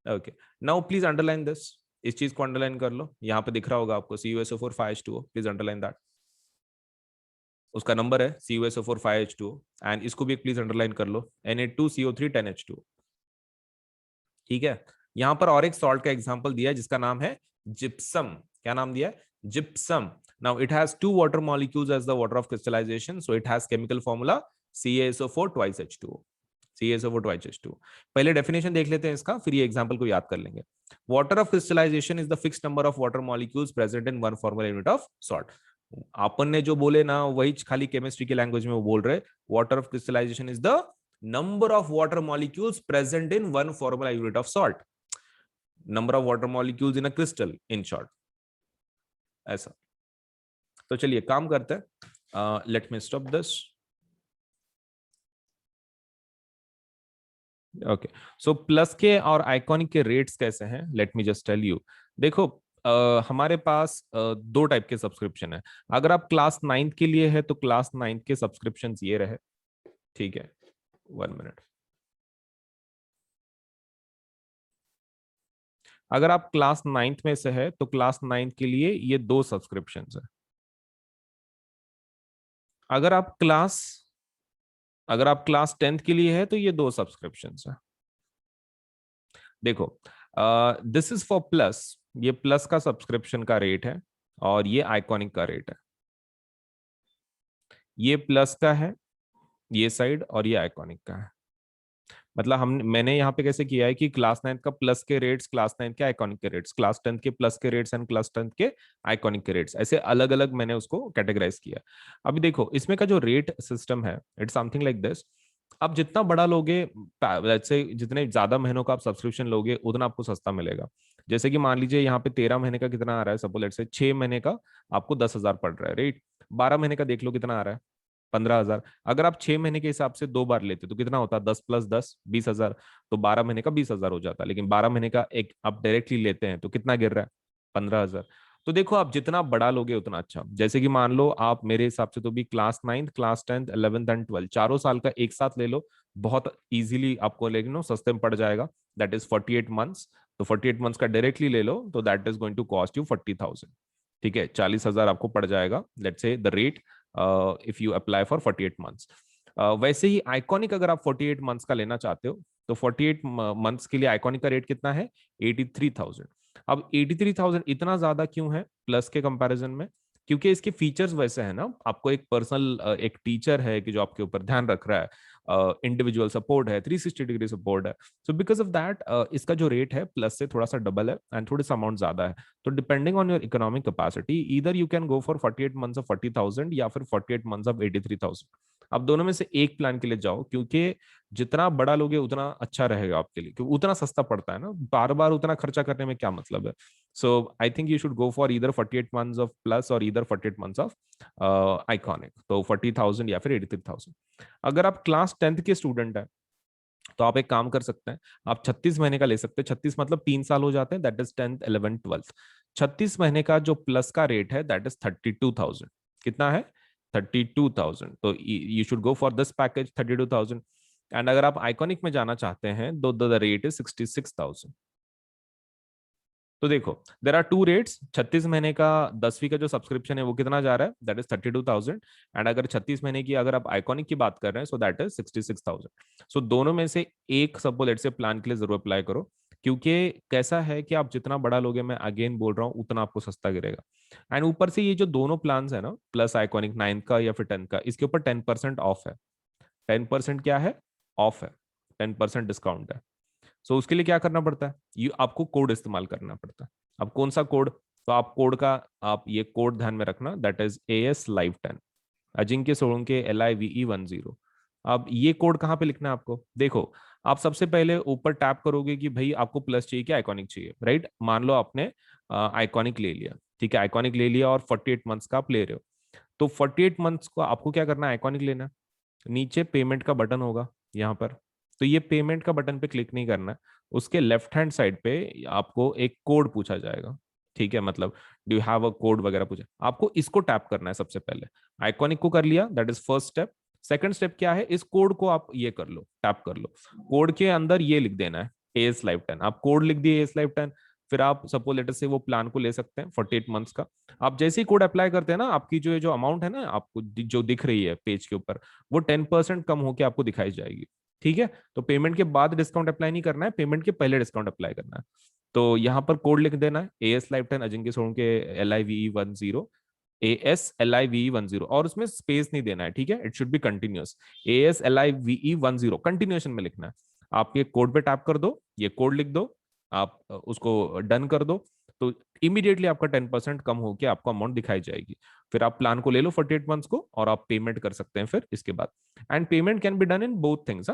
Okay, now please underline this, इस चीज को अंडरलाइन कर लो, यहाँ पे दिख रहा होगा आपको CuSO4 5H2O, please underline that, उसका नंबर है CuSO4 5H2O। एंड इसको भी प्लीज अंडरलाइन कर लो, Na2CO3 10H2O। ठीक है, यहां पर और एक सॉल्ट का एग्जांपल दिया है जिसका नाम है जिप्सम। क्या नाम दिया है, gypsum. Now it has 2 water molecules as the water of crystallization, so it has chemical formula CaSO4 twice H2O, CaSO4 twice H2O। पहले डेफिनेशन देख लेते हैं इसका, फिर ये एग्जांपल को याद कर लेंगे। Water of crystallization is the fixed number of water molecules present in one formula unit of salt. अपन ने जो बोले ना वही खाली केमिस्ट्री की लैंग्वेज में वो बोल रहे, water of crystallization is the number of water molecules present in one formula unit of salt, number of water molecules in a crystal in short, ऐसा। तो चलिए काम करते हैं, let me stop this. Okay, so Plus के और Iconic के rates कैसे हैं, let me just tell you. देखो, हमारे पास 2 टाइप के सब्सक्रिप्शन है। अगर आप क्लास 9th के लिए है तो क्लास 9th के सब्सक्रिप्शन ये रहे, ठीक है, 1 मिनट। अगर आप क्लास 9th में से है तो क्लास 9th के लिए ये 2 सब्सक्रिप्शन है। अगर आप क्लास अगर आप क्लास 10th के लिए है तो ये 2 सब्सक्रिप्शन है। देखो, दिस इज फॉर प्लस, ये प्लस का सब्सक्रिप्शन का रेट है और ये आइकॉनिक का रेट है। ये प्लस का है ये साइड, और ये आइकॉनिक का है। मतलब हम मैंने यहाँ पे कैसे किया है कि क्लास 9th का प्लस के रेट्स, क्लास 9th के आइकॉनिक के रेट्स, क्लास 10th के प्लस के रेट्स एंड क्लास 10th के आइकॉनिक के रेट्स, ऐसे अलग अलग मैंने उसको कैटेगराइज किया। अभी देखो इसमें का जो रेट सिस्टम है, इट्स समथिंग लाइक दिस। आप जितना बड़ा लोगे, जैसे जितने ज्यादा महीनों का आप सब्सक्रिप्शन लोगे उतना आपको सस्ता मिलेगा। जैसे कि मान लीजिए यहाँ पे 13 महीने का कितना आ रहा है, सपोज लेट्स से 6 महीने का आपको 10,000 पड़ रहा है, राइट। 12 महीने का देख लो कितना आ रहा है, 15,000। अगर आप 6 महीने के हिसाब से 2 बार लेते तो कितना होता, 10 + 10 20,000। तो 12 महीने का 20,000 हो जाता, लेकिन 12 महीने का एक आप डायरेक्टली लेते हैं तो कितना गिर रहा है, 15,000। तो देखो आप जितना बड़ा लोगे उतना अच्छा। जैसे कि मान लो आप मेरे हिसाब से तो भी class 9th, class 10th, 11th and 12th चारों साल का एक साथ ले लो, बहुत इजीली आपको लेकिन नो सस्ते में पड़ जाएगा। That is 48 months. तो 48 मंथ्स का डायरेक्टली ले लो तो that is going to cost you 40,000। ठीक है, 40,000 आपको पड़ जाएगा, let's say the rate, if you apply for 48 months. वैसे ही आइकॉनिक अगर आप 48 मंथ्स का लेना चाहते हो तो 48 मंथ्स के लिए आइकॉनिक का रेट कितना है, 83,000। अब 83,000 इतना ज्यादा क्यों है प्लस के कंपैरिजन में? क्योंकि इसके फीचर्स वैसे हैं ना, आपको एक पर्सनल एक टीचर है कि जो आपके ऊपर ध्यान रख रहा है, इंडिविजुअल सपोर्ट है, 360 डिग्री सपोर्ट है। सो बिकॉज ऑफ दैट इसका जो रेट है प्लस से थोड़ा सा डबल है एंड थोड़ा सा अमाउंट ज्यादा है। तो depending on your economic capacity either you can go for 48 months of 40,000 या फिर 48 मंथ्स ऑफ 83,000। आप दोनों में से एक प्लान के लिए जाओ, क्योंकि जितना बड़ा लोगे उतना अच्छा रहेगा आपके लिए, क्योंकि उतना सस्ता पड़ता है ना, बार बार उतना खर्चा करने में क्या मतलब है। So I think you should go for either 48 months of plus और ईदर 48 मंथ्स ऑफ आइकॉनिक, तो 40,000 या फिर 83,000। अगर आप क्लास 10th के स्टूडेंट हैं तो आप एक काम कर सकते हैं, आप 36 महीने का ले सकते हैं। 36 मतलब 3 साल हो जाते हैं, that is 10th 11th 12th। 36 महीने का जो प्लस का रेट है दैट इज 32,000। कितना है, 32,000। तो you should go for this package 32,000। And अगर आप आइकॉनिक में जाना चाहते हैं तो द रेट इज 66,000। तो देखो देर आर टू रेट्स। 36 महीने का 10वीं का जो सब्सक्रिप्शन है वो कितना जा रहा है, दैट इज 32,000। एंड अगर 36 महीने की अगर आप आइकॉनिक की बात कर रहे हैं सो दैट इज 66,000। सो दोनों में से एक सपोज लेट्स से प्लान के लिए जरूर अप्लाई करो, क्योंकि कैसा है कि आप जितना बड़ा लोगे, मैं अगेन बोल रहा हूँ, उतना आपको सस्ता गिरेगा। एंड ऊपर से ये जो दोनों प्लान है ना, प्लस आइकॉनिक 9th का या फिर 10th का, इसके ऊपर 10% ऑफ है। 10% क्या है, ऑफ है, 10% डिस्काउंट है। सो उसके लिए क्या करना पड़ता है, ये आपको कोड इस्तेमाल करना पड़ता है। अब कौन सा कोड, तो आप कोड का, आप ये कोड ध्यान में रखना, that is AS Live 10, Ajinkya Solanke LIVE10। अब ये कोड कहाँ पे लिखना है आपको, देखो आप सबसे पहले ऊपर टैप करोगे कि भाई आपको प्लस चाहिए कि आइकॉनिक चाहिए, राइट। मान लो आपने आइकॉनिक ले लिया, ठीक है, आइकॉनिक ले लिया और 48 मंथ्स का आप ले रहे हो। तो 48 मंथ्स को आपको क्या करना है, आइकॉनिक लेना है। नीचे पेमेंट का बटन होगा यहाँ पर, तो ये पेमेंट का बटन पे क्लिक नहीं करना है। उसके लेफ्ट हैंड साइड पे आपको एक कोड पूछा जाएगा, ठीक है, मतलब do you have a code वगैरह पूछा, आपको इसको टैप करना है सबसे पहले। आइकॉनिक को कर लिया, that is first step. Second step क्या है, इस कोड को आप ये कर लो, टैप कर लो। कोड के अंदर ये लिख देना है AS Live 10। आप कोड लिख दिए AS Live 10, फिर आप सपोज लेटर से वो प्लान को ले सकते हैं 48 मंथ्स का। आप जैसे ही कोड अप्लाई करते हैं ना, आपकी जो जो अमाउंट है ना आपको जो दिख रही है पेज के ऊपर, वो 10% कम होकर आपको दिखाई जाएगी। ठीक है, तो पेमेंट के बाद डिस्काउंट अप्लाई नहीं करना है, पेमेंट के पहले डिस्काउंट अप्लाई करना है। तो यहाँ पर कोड लिख देना है AS Live 10 Ajinkya Solanke LIVE10, ASLIVE10, और उसमें स्पेस नहीं देना है, ठीक है, it should B continuous. ASLIVE10 continuation में लिखना है। आप ये कोड पे टैप कर दो, ये कोड लिख दो, आप उसको डन कर दो, तो इमीडिएटली आपका 10% कम होकर आपको अमाउंट दिखाई जाएगी। फिर आप प्लान को ले लो 48 मंथ्स को और आप पेमेंट कर सकते हैं फिर इसके बाद। And payment can be done in both things.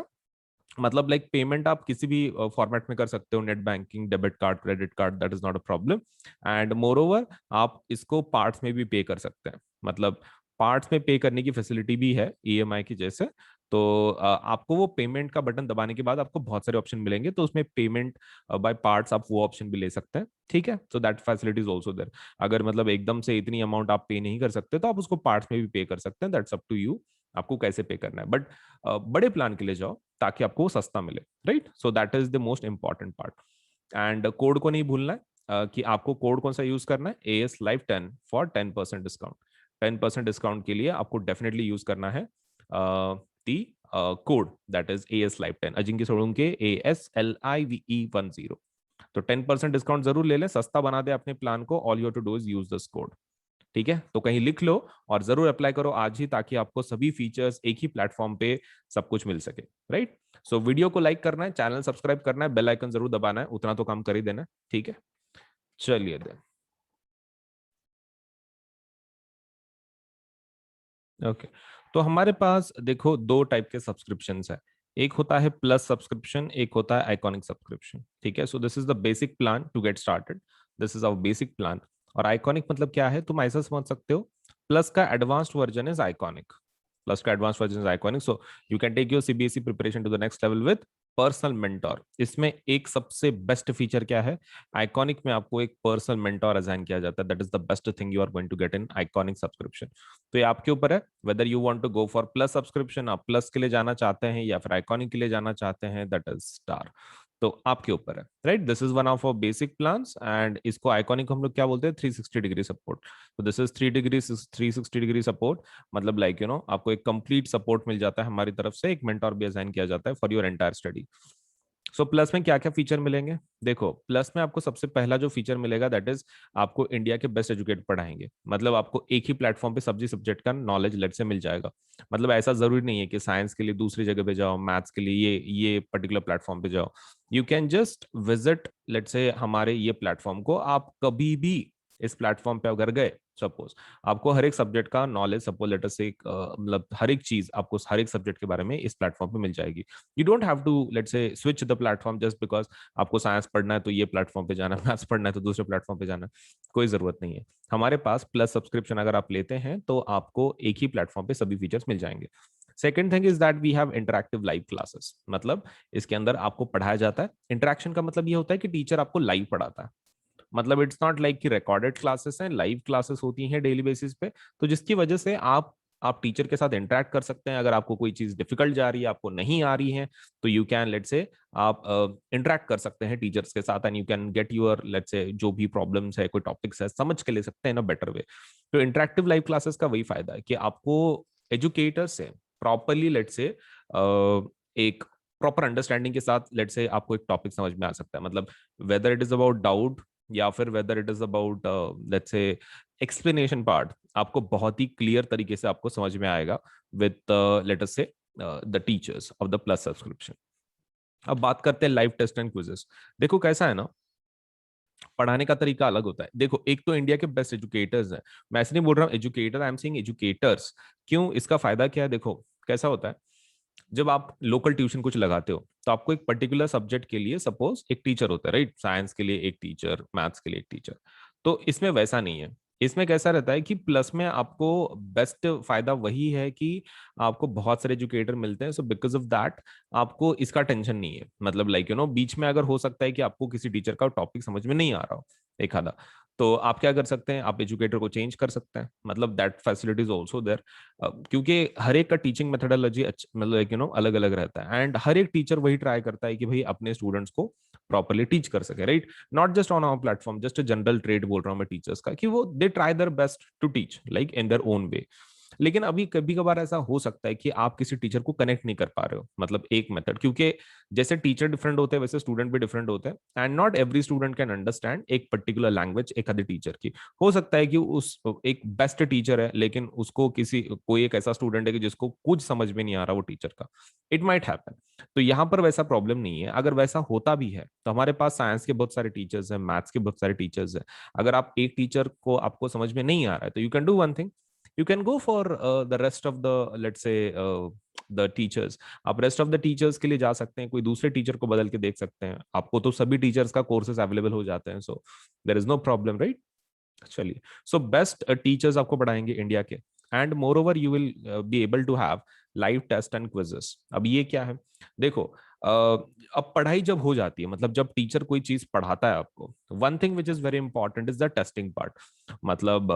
मतलब लाइक पेमेंट आप किसी भी फॉर्मेट में कर सकते हो, net banking, debit card, credit card, that is not a problem. And more over आप इसको पार्ट्स में भी पे कर सकते हैं, मतलब पार्ट्स में पे करने की फैसिलिटी भी है EMI की जैसे। तो आपको वो पेमेंट का बटन दबाने के बाद आपको बहुत सारे ऑप्शन मिलेंगे, तो उसमें पेमेंट बाय पार्ट्स आप वो ऑप्शन भी ले सकते हैं, ठीक है। So that facility is also there. अगर मतलब एकदम से इतनी अमाउंट आप पे नहीं कर सकते तो आप उसको पार्ट्स में भी पे कर सकते हैं, दैट्स अप टू यू, आपको कैसे पे करना है। बट बड़े प्लान के लिए जाओ ताकि आपको सस्ता मिले, right. So that is the most important part. And code को नहीं भूलना है कि आपको कोड कौन सा यूज करना है, AS Live 10 for 10% discount. 10% discount के लिए आपको डेफिनेटली यूज करना है दी code that is AS Live 10, Ajinkya Solanke ASLIVE10। तो 10% डिस्काउंट जरूर ले लें, सस्ता बना दे अपने प्लान को। All you to do is use this code. ठीक है, तो कहीं लिख लो और जरूर अप्लाई करो आज ही, ताकि आपको सभी फीचर्स एक ही प्लेटफॉर्म पे सब कुछ मिल सके। राइट, सो वीडियो को लाइक करना है, चैनल सब्सक्राइब करना है, बेल आइकन जरूर दबाना है, उतना तो काम कर ही देना है। ठीक है, चलिए देन। ओके, तो हमारे पास देखो दो टाइप के सब्सक्रिप्शंस है। एक होता है प्लस सब्सक्रिप्शन, एक होता है आइकॉनिक सब्सक्रिप्शन। ठीक है, so this is the basic plan to get started. This is our basic plan. और आइकॉनिक मतलब क्या है, तुम ऐसा समझ सकते हो, प्लस का advanced version is iconic. Plus का advance version is iconic, so you can take your CBSE preparation to the next level with personal mentor. इसमें एक सबसे बेस्ट फीचर क्या है, आइकॉनिक में आपको एक पर्सनल मेंटोर असाइन किया जाता है। That is the best thing you are going to get in Iconic subscription. तो ये आपके ऊपर है whether you want to go for Plus subscription, आप प्लस के लिए जाना चाहते हैं या फिर आइकॉनिक के लिए जाना चाहते हैं, दैट इज स्टार। तो आपके ऊपर है। Right, this is one of our basic plans, and इसको आइकॉनिक हम लोग क्या बोलते हैं, 360 डिग्री सपोर्ट। तो दिस इज 360 डिग्री सपोर्ट। मतलब लाइक आपको एक कंप्लीट सपोर्ट मिल जाता है हमारी तरफ से, एक मेंटोर भी असाइन किया जाता है for your entire study. So plus में क्या क्या फीचर मिलेंगे, देखो प्लस में आपको सबसे पहला जो फीचर मिलेगा दैट इज आपको इंडिया के बेस्ट एजुकेट पढ़ाएंगे। मतलब आपको एक ही प्लेटफॉर्म पे सभी सब्जेक्ट का नॉलेज लेट से मिल जाएगा। मतलब ऐसा जरूरी नहीं है कि साइंस के लिए दूसरी जगह पे जाओ, मैथ्स के लिए ये पर्टिकुलर प्लेटफॉर्म पे जाओ। You can just visit let say हमारे ये प्लेटफॉर्म को, आप कभी भी इस प्लेटफॉर्म पे अगर गए, सपोज आपको हर एक सब्जेक्ट का नॉलेज, सपोज लेटर से मतलब हर एक चीज आपको हर एक सब्जेक्ट के बारे में इस प्लेटफॉर्म पे मिल जाएगी। You don't have to let say switch the platform just because आपको साइंस पढ़ना है तो ये प्लेटफॉर्म पे जाना है, मैथ्स पढ़ना है तो दूसरे प्लेटफॉर्म पे जाना है। कोई जरूरत नहीं है। हमारे पास प्लस सब्सक्रिप्शन अगर आप लेते हैं तो आपको एक ही प्लेटफॉर्म पे सभी फीचर्स मिल जाएंगे। Second thing is that we have interactive live classes. मतलब इसके अंदर आपको पढ़ाया जाता है। इंटरेक्शन का मतलब ये होता है कि टीचर आपको लाइव पढ़ाता है। मतलब इट्स नॉट लाइक कि रिकॉर्डेड क्लासेस हैं, लाइव क्लासेस होती हैं डेली बेसिस पे। तो जिसकी वजह से आप टीचर के साथ इंटरेक्ट कर सकते हैं। अगर आपको कोई चीज डिफिकल्ट जा रही है, आपको नहीं आ रही है, तो यू कैन लेट से आप इंटरेक्ट कर सकते हैं टीचर्स के साथ, and you can get your let say जो भी प्रॉब्लम्स है, कोई टॉपिक्स है, समझ के ले सकते हैं इन अ बेटर वे। तो इंटरेक्टिव लाइव क्लासेस का वही फायदा है कि आपको एजुकेटर से प्रॉपरली लेट से एक प्रॉपर अंडरस्टैंडिंग के साथ लेट से आपको एक टॉपिक समझ में आ सकता है। मतलब whether it is about doubt या फिर whether it is about let's say explanation part, आपको बहुत ही क्लियर तरीके से आपको समझ में आएगा विद लेट अस से the teachers of the plus subscription. अब बात करते हैं लाइव टेस्ट एंड क्विजेस। देखो कैसा है ना, पढ़ाने का तरीका अलग होता है। देखो एक तो इंडिया के बेस्ट एजुकेटर्स हैं, मैं ऐसे नहीं बोल रहा हूँ educator, I am saying educators. क्यों, इसका फायदा क्या है, देखो कैसा होता है। जब आप लोकल ट्यूशन कुछ लगाते हो तो आपको एक पर्टिकुलर सब्जेक्ट के लिए सपोज एक टीचर होता है, राइट। साइंस के लिए एक टीचर, मैथ्स के लिए एक टीचर। तो इसमें वैसा नहीं है। इसमें कैसा रहता है कि प्लस में आपको बेस्ट फायदा वही है कि आपको बहुत सारे एजुकेटर मिलते हैं। सो बिकॉज ऑफ दैट आपको इसका टेंशन नहीं है। मतलब लाइक बीच में अगर हो सकता है कि आपको किसी टीचर का टॉपिक समझ में नहीं आ रहा हो एक आधा, तो आप क्या कर सकते हैं, आप एजुकेटर को चेंज कर सकते हैं। मतलब that facility is also there. क्योंकि हर एक का टीचिंग मेथोडोलॉजी मतलब अलग अलग रहता है, एंड हर एक टीचर वही ट्राई करता है कि भाई अपने स्टूडेंट्स को प्रॉपरली टीच कर सके, right. Not just on our platform, just a general trait बोल रहा हूँ मैं टीचर्स का, कि वो they try their best to teach like in their own way. लेकिन अभी कभी कभार ऐसा हो सकता है कि आप किसी टीचर को कनेक्ट नहीं कर पा रहे हो, मतलब एक मेथड, क्योंकि जैसे टीचर डिफरेंट होते हैं वैसे स्टूडेंट भी डिफरेंट होते हैं, and not every student can understand एक पर्टिकुलर लैंग्वेज एक आधे टीचर की। हो सकता है कि उस एक बेस्ट टीचर है लेकिन उसको किसी कोई एक ऐसा स्टूडेंट है कि जिसको कुछ समझ में नहीं आ रहा वो टीचर का। It might happen. तो यहाँ पर वैसा प्रॉब्लम नहीं है। अगर वैसा होता भी है तो हमारे पास साइंस के बहुत सारे टीचर्स हैं, मैथ्स के बहुत सारे टीचर्स हैं। अगर आप एक टीचर को आपको समझ में नहीं आ रहा है तो you can do one thing, you can go for the rest of the let's say the teachers। आप रेस्ट ऑफ द टीचर्स के लिए जा सकते हैं, कोई दूसरे टीचर को बदल के देख सकते हैं। आपको तो सभी टीचर्स का कोर्सेज अवेलेबल हो जाते हैं, so there is no problem, right. चलिए, सो बेस्ट टीचर्स आपको पढ़ाएंगे इंडिया के, and moreover you will be able to have live test and quizzes. अब ये क्या है, देखो अब पढ़ाई जब हो जाती है, मतलब जब टीचर कोई चीज पढ़ाता है आपको, one thing which is very important is the testing part. मतलब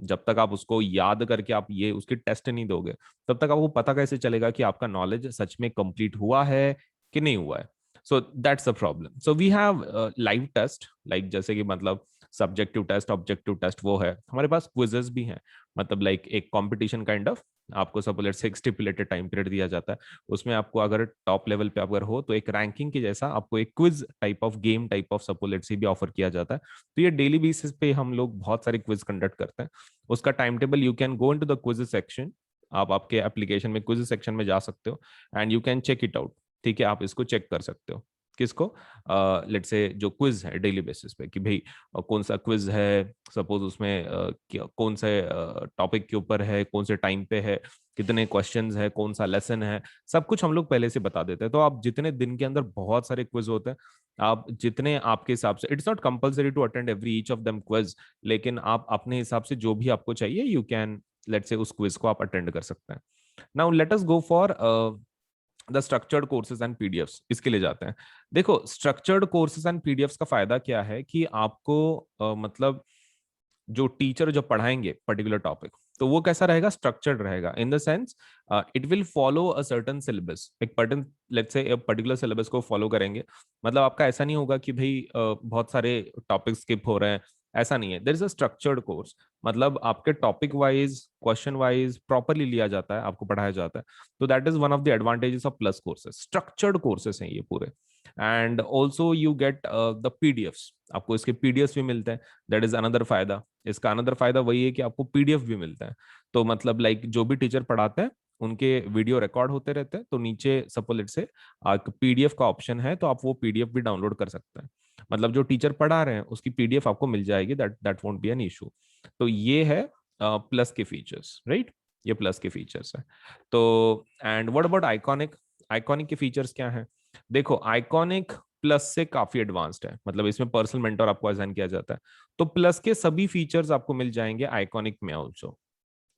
जब तक आप उसको याद करके आप ये उसकी टेस्ट नहीं दोगे, तब तक आपको पता कैसे चलेगा कि आपका नॉलेज सच में कंप्लीट हुआ है कि नहीं हुआ है। So that's the problem. So we have live test, like जैसे कि मतलब सब्जेक्टिव टेस्ट, ऑब्जेक्टिव टेस्ट वो है. हमारे पास क्विजेस भी हैं, मतलब लाइक एक कंपटीशन काइंड ऑफ. आपको सपोज लेट्स से एक स्टिपुलेटेड टाइम पीरियड दिया जाता है, उसमें आपको अगर टॉप लेवल पे अगर हो तो एक रैंकिंग के जैसा आपको एक quiz type of game type of suppose let's से भी ऑफर किया जाता है. तो ये डेली बेसिस पे हम लोग बहुत सारे क्विज कंडक्ट करते हैं. उसका time table you can go into the quiz section. आप आपके एप्लीकेशन में क्विज सेक्शन में जा सकते हो and you can check it out. ठीक है, आप इसको चेक कर सकते हो. किसको? लेट्स से जो क्विज है डेली बेसिस पे कि भाई कौन सा क्विज है, सपोज उसमें कौन से टॉपिक के ऊपर है, कौन से टाइम पे है, कितने क्वेश्चंस है, कौन सा लेसन है, सब कुछ हम लोग पहले से बता देते हैं. तो आप जितने दिन के अंदर बहुत सारे क्विज होते हैं, आप जितने आपके हिसाब से, it's not compulsory to attend every each of them quiz, लेकिन आप अपने हिसाब से जो भी आपको चाहिए यू कैन लेट्स से उस क्विज को आप अटेंड कर सकते हैं. Now let us go for the structured courses and PDFs. इसके लिए जाते हैं. देखो स्ट्रक्चर्ड कोर्सेज एंड पीडीएफ्स का फायदा क्या है कि आपको मतलब जो टीचर जो पढ़ाएंगे पर्टिकुलर टॉपिक, तो वो कैसा रहेगा, स्ट्रक्चर्ड रहेगा in the sense it will follow a certain syllabus. एक पर्टन लेट्स से पर्टिकुलर सिलेबस को फॉलो करेंगे. मतलब आपका ऐसा नहीं होगा कि भाई बहुत सारे टॉपिक स्किप हो रहे हैं, ऐसा नहीं है. There is a structured course, मतलब आपके topic wise question wise properly लिया जाता है, आपको पढ़ाया जाता है. तो that is one of the advantages of Plus courses. Structured courses हैं ये पूरे. And also you get the PDFs, आपको इसके पीडीएफ्स भी मिलते हैं. दैट इज अनदर फायदा. इसका अनदर फायदा वही है कि आपको पीडीएफ भी मिलता है. तो मतलब लाइक जो भी टीचर पढ़ाते हैं उनके वीडियो रिकॉर्ड होते रहते हैं, तो नीचे सपोज से पीडीएफ का ऑप्शन है, तो आप वो पीडीएफ भी डाउनलोड कर सकते हैं. मतलब जो टीचर पढ़ा रहे हैं उसकी पीडीएफ आपको मिल जाएगी. That won't B an issue. तो ये है प्लस के फीचर्स, राइट. ये प्लस के फीचर्स है. तो and what about iconic? Iconic के फीचर्स क्या है? देखो आइकॉनिक प्लस से काफी एडवांस्ड है, मतलब इसमें पर्सनल मेंटर आपको असाइन किया जाता है. तो प्लस के सभी फीचर्स आपको मिल जाएंगे आइकॉनिक में ऑल्सो.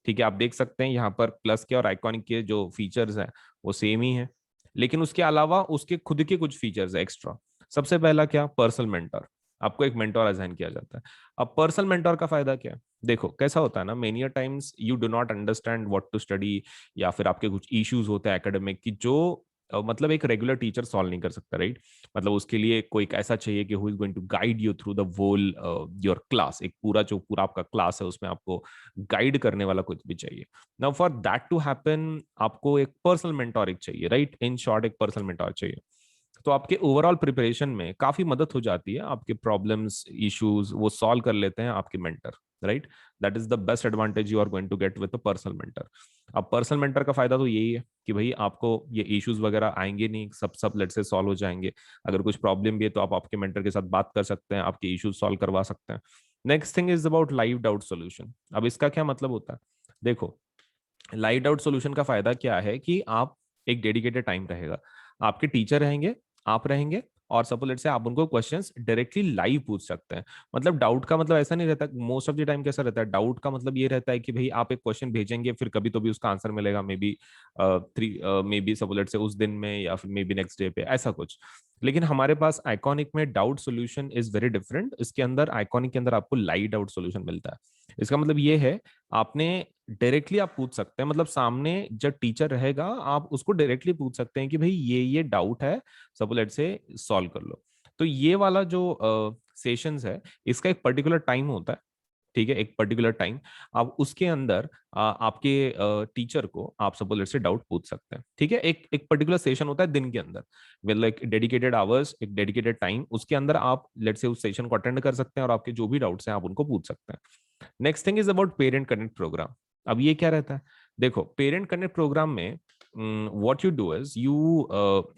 ठीक है, आप देख सकते हैं यहाँ पर प्लस के और आइकॉनिक के जो फीचर्स हैं वो सेम ही है, लेकिन उसके अलावा उसके खुद के कुछ फीचर्स है एक्स्ट्रा. सबसे पहला क्या, पर्सनल मेंटर. आपको एक मेंटर असाइन किया जाता है. अब पर्सनल मेंटर का फायदा क्या है? देखो कैसा होता है ना, many times you do not understand what to study, या फिर आपके कुछ इश्यूज होते हैं एकेडमिक की जो मतलब एक रेगुलर टीचर सॉल्व नहीं कर सकता, राइट. मतलब उसके लिए कोई ऐसा चाहिए कि who is going to guide you through the whole your class. एक पूरा जो पूरा आपका क्लास है उसमें आपको गाइड करने वाला कुछ भी चाहिए. Now for that to happen आपको एक पर्सनल मेंटोर एक चाहिए, राइट. इन शॉर्ट एक पर्सनल मेंटोर चाहिए. तो आपके ओवरऑल प्रिपरेशन में काफी मदद हो जाती है. आपके प्रॉब्लम्स इश्यूज वो सॉल्व कर लेते हैं आपके mentor, right. That is the best advantage you are going to get with a personal mentor. अब पर्सनल मेंटर का फायदा तो यही है कि भाई आपको ये इश्यूज वगैरह आएंगे नहीं, सब सब लेट से सॉल्व हो जाएंगे. अगर कुछ प्रॉब्लम भी है तो आप आपके मेंटर के साथ बात कर सकते हैं, आपके इश्यूज सॉल्व करवा सकते हैं. Next thing is about live doubt solution. अब इसका क्या मतलब होता है? देखो लाइव डाउट सोल्यूशन का फायदा क्या है कि आप एक डेडिकेटेड टाइम रहेगा, आपके टीचर रहेंगे, आप रहेंगे, और सपोज लेट से आप उनको क्वेश्चंस डायरेक्टली लाइव पूछ सकते हैं. मतलब डाउट का मतलब ऐसा नहीं रहता, मोस्ट ऑफ द टाइम कैसा रहता है, डाउट का मतलब ये रहता है कि भाई आप एक क्वेश्चन भेजेंगे, फिर कभी तो भी उसका आंसर मिलेगा, may be may be suppose let से उस दिन में, या फिर मे बी नेक्स्ट डे पे, ऐसा कुछ. लेकिन हमारे पास आइकॉनिक में doubt solution is very different. इसके अंदर आइकॉनिक के अंदर आपको लाइव डाउट सोल्यूशन मिलता है. इसका मतलब ये है आपने डायरेक्टली आप पूछ सकते हैं, मतलब सामने जब टीचर रहेगा आप उसको डायरेक्टली पूछ सकते हैं कि भाई ये डाउट है, सपोज लेट से सॉल्व कर लो. तो ये वाला जो सेशंस है इसका एक पर्टिकुलर टाइम होता है. ठीक है, एक पर्टिकुलर टाइम आप उसके अंदर आपके टीचर को आप सपोज लेट से डाउट पूछ सकते हैं. ठीक है, एक एक पर्टिकुलर सेशन होता है दिन के अंदर, विद लाइक डेडिकेटेड आवर्स, एक डेडिकेटेड टाइम, उसके अंदर आप लेट से उस सेशन को अटेंड कर सकते हैं और आपके जो भी डाउट्स हैं आप उनको पूछ सकते हैं. Next thing is about parent connect programme. अब ये क्या रहता है? देखो पेरेंट कनेक्ट प्रोग्राम में what you do is you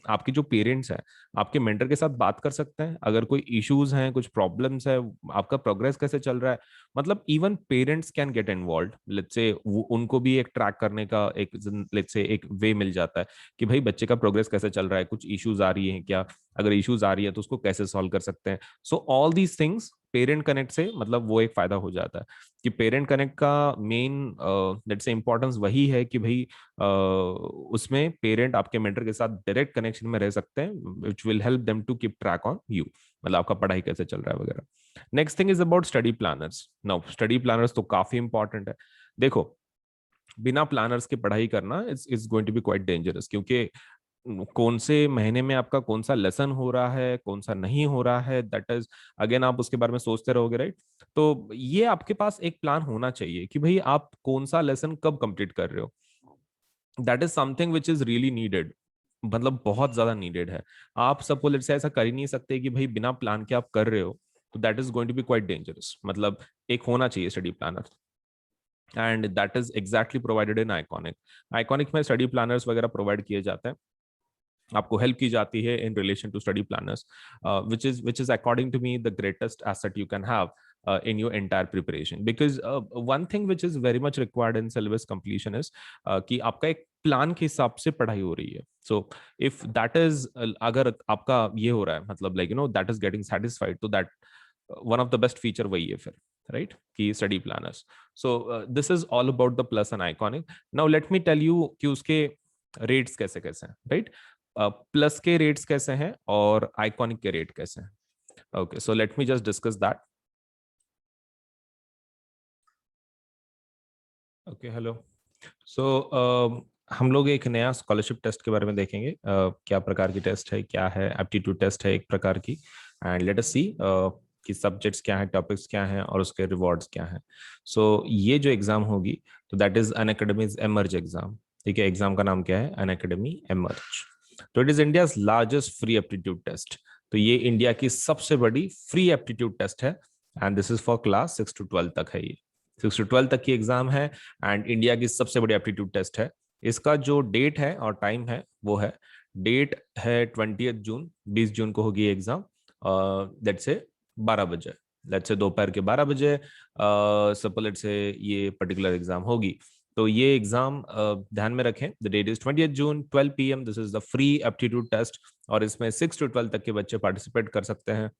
आपके जो पेरेंट्स हैं आपके मेंटर के साथ बात कर सकते हैं. अगर कोई इश्यूज हैं, कुछ प्रॉब्लम्स है, आपका प्रोग्रेस कैसे चल रहा है, मतलब even parents can get involve. Let's say उनको भी एक ट्रैक करने का एक लेट्स से एक वे मिल जाता है कि भाई बच्चे का प्रोग्रेस कैसे चल रहा है, कुछ इश्यूज आ रही हैं क्या, अगर इश्यूज आ रही है तो उसको कैसे सॉल्व कर सकते हैं. So all these things parent connect से मतलब वो एक फायदा हो जाता है कि पेरेंट कनेक्ट का मेन लेट्स से इंपॉर्टेंस वही है कि भाई उसमें पेरेंट आपके मेंटर के साथ डायरेक्ट कनेक्शन में रह सकते हैं, which will help them to keep track on you, मतलब आपका पढ़ाई कैसे चल रहा है वगैरह. Next thing is about study planners. Now study planners तो काफी इंपॉर्टेंट है. देखो बिना प्लानर्स के पढ़ाई करना is going to be quite dangerous, क्योंकि कौन से महीने में आपका कौन सा लेसन हो रहा है, कौन सा नहीं हो रहा है, दैट इज अगेन आप उसके बारे में सोचते रहोगे, राइट। तो ये आपके पास एक प्लान होना चाहिए कि भाई आप कौन सा लेसन कब कंप्लीट कर रहे हो। That is something which is really needed, मतलब बहुत ज्यादा नीडेड है। आप सपोज से ऐसा कर ही नहीं सकते कि भाई बिना प्लान के आप कर रहे हो, तो that is going to be quite dangerous. मतलब एक होना चाहिए study planner, and that is exactly provided in Iconic. Iconic में स्टडी प्लानर्स वगैरह प्रोवाइड किए जाते हैं, आपको हेल्प की जाती है in relation to study planners, which is according to me the greatest asset you can have in your entire preparation, because one thing which is very much required in syllabus completion is कि आपका एक plan के हिसाब से पढ़ाई हो रही है। सो इफ दैट इज, अगर आपका ये हो रहा है, मतलब like that is getting satisfied, तो that one of the best feature वही है फिर, राइट, कि study planners. So this is all about the plus and iconic. Now let me tell you कि उसके रेट्स कैसे कैसे हैं, राइट। प्लस के रेट्स कैसे हैं और आइकॉनिक के रेट कैसे हैं। Okay, so let me just discuss that. Okay, hello. So हम लोग एक नया स्कॉलरशिप टेस्ट के बारे में देखेंगे। क्या प्रकार की टेस्ट है, क्या है, एप्टीट्यूड टेस्ट है एक प्रकार की, एंड लेट अस सी कि सब्जेक्ट्स क्या हैं, टॉपिक्स क्या हैं और उसके रिवॉर्ड्स क्या हैं। सो ये जो एग्जाम होगी, तो that is Unacademy Emerge exam. ठीक है, एग्जाम का नाम क्या है, अनअकैडमी एमर्ज। तो it is India's largest free aptitude test. तो ये इंडिया की सबसे बड़ी फ्री एप्टीट्यूड टेस्ट है, and this is for class 6 to 12 तक है। ये 6 to 12 तक की एग्जाम है, एंड इंडिया की सबसे बड़ी एप्टीट्यूड टेस्ट है। इसका जो डेट है और टाइम है वो है, डेट है 20 जून, 20 जून को होगी एग्जाम, लेट्स से 12 बजे, लेट्स से दोपहर के 12 बजे सपोज लेट्स से ये पर्टिकुलर एग्जाम होगी। तो ये एग्जाम ध्यान में रखें, the date is 20 June 12 PM, this is the free aptitude test, और इसमें 6 to 12 तक के बच्चे पार्टिसिपेट कर सकते हैं।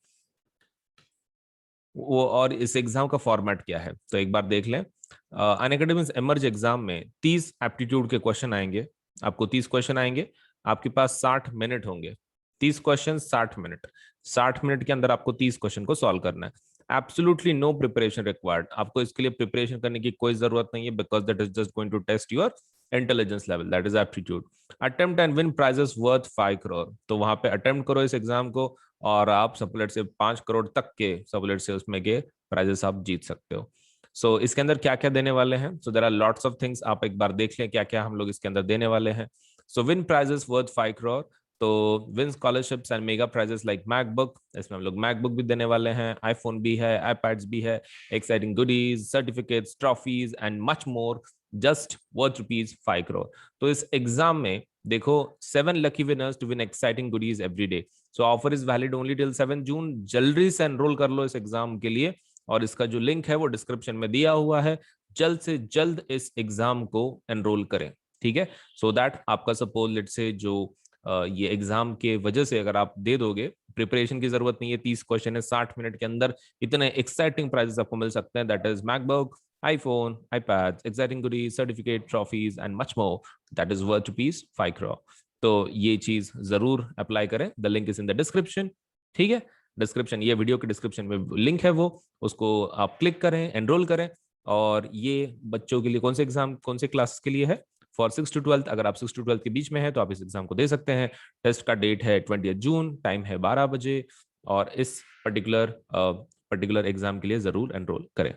वो और इस एग्जाम का फॉर्मेट क्या है, तो एक बार देख लें। अनअकैडमी एमर्ज एग्जाम में 30 एप्टीट्यूड के क्वेश्चन आएंगे। आपको 30 क्वेश्चन आएंगे, आपके पास 60 मिनट होंगे। 30 क्वेश्चन 60 मिनट, 60 मिनट के अंदर आपको 30 क्वेश्चन को सॉल्व करना है। एब्सोल्युटली नो प्रिपरेशन रिक्वायर्ड, आपको इसके लिए प्रिपरेशन करने की कोई जरूरत नहीं है, because that is just going to test your intelligence level, that is aptitude. Attempt and win prizes worth 5 crore, तो वहां पे अटेम्प्ट करो इस एग्जाम को, और आप सपोलेट से 5 करोड़ तक के सपोलेट से उसमें के प्राइजेस आप जीत सकते हो। सो इसके अंदर क्या क्या देने वाले हैं, so there are lots of things, आप एक बार देख लें क्या क्या हम लोग इसके अंदर देने वाले हैं। So win prizes worth 5 crore, तो win scholarships and mega prizes like MacBook, इसमें हम लोग मैकबुक भी देने वाले हैं, आईफोन भी है, आईपैड्स भी है, exciting goodies, certificates, trophies and much more, just worth rupees 5 crore. तो इस एग्जाम में देखो 7 lucky winners to win exciting goodies every day. So offer is valid only till 7 June. जल्दी से एनरोल कर लो इस एग्जाम के लिए, और इसका जो लिंक है वो डिस्क्रिप्शन में दिया हुआ है। जल्द से जल्द इस एग्जाम को एनरोल करें, ठीक है, सो दैट आपका सपोज लेट से जो ये एग्जाम के वजह से अगर आप दे दोगे, प्रिपरेशन की जरूरत नहीं है, 30 क्वेश्चन है, 60 मिनट के अंदर इतने एक्साइटिंग प्राइजेस आपको मिल सकते हैं, that is MacBook, iPhone, iPads, exciting goodies, certificate, trophies and much more. That is worth rupees 5 crore. तो ये चीज जरूर अप्लाई करें, the link is in the description. ठीक है, डिस्क्रिप्शन, ये वीडियो के डिस्क्रिप्शन में लिंक है, वो उसको आप क्लिक करें, एनरोल करें। और ये बच्चों के लिए कौन से एग्जाम, कौन से क्लास के लिए है, फॉर 6 to 12, अगर आप 6 to 12 के बीच में है तो आप इस एग्जाम को दे सकते हैं। टेस्ट का डेट है 20 जून, टाइम है 12 बजे, और इस पर्टिकुलर एग्जाम के लिए जरूर एनरोल करें।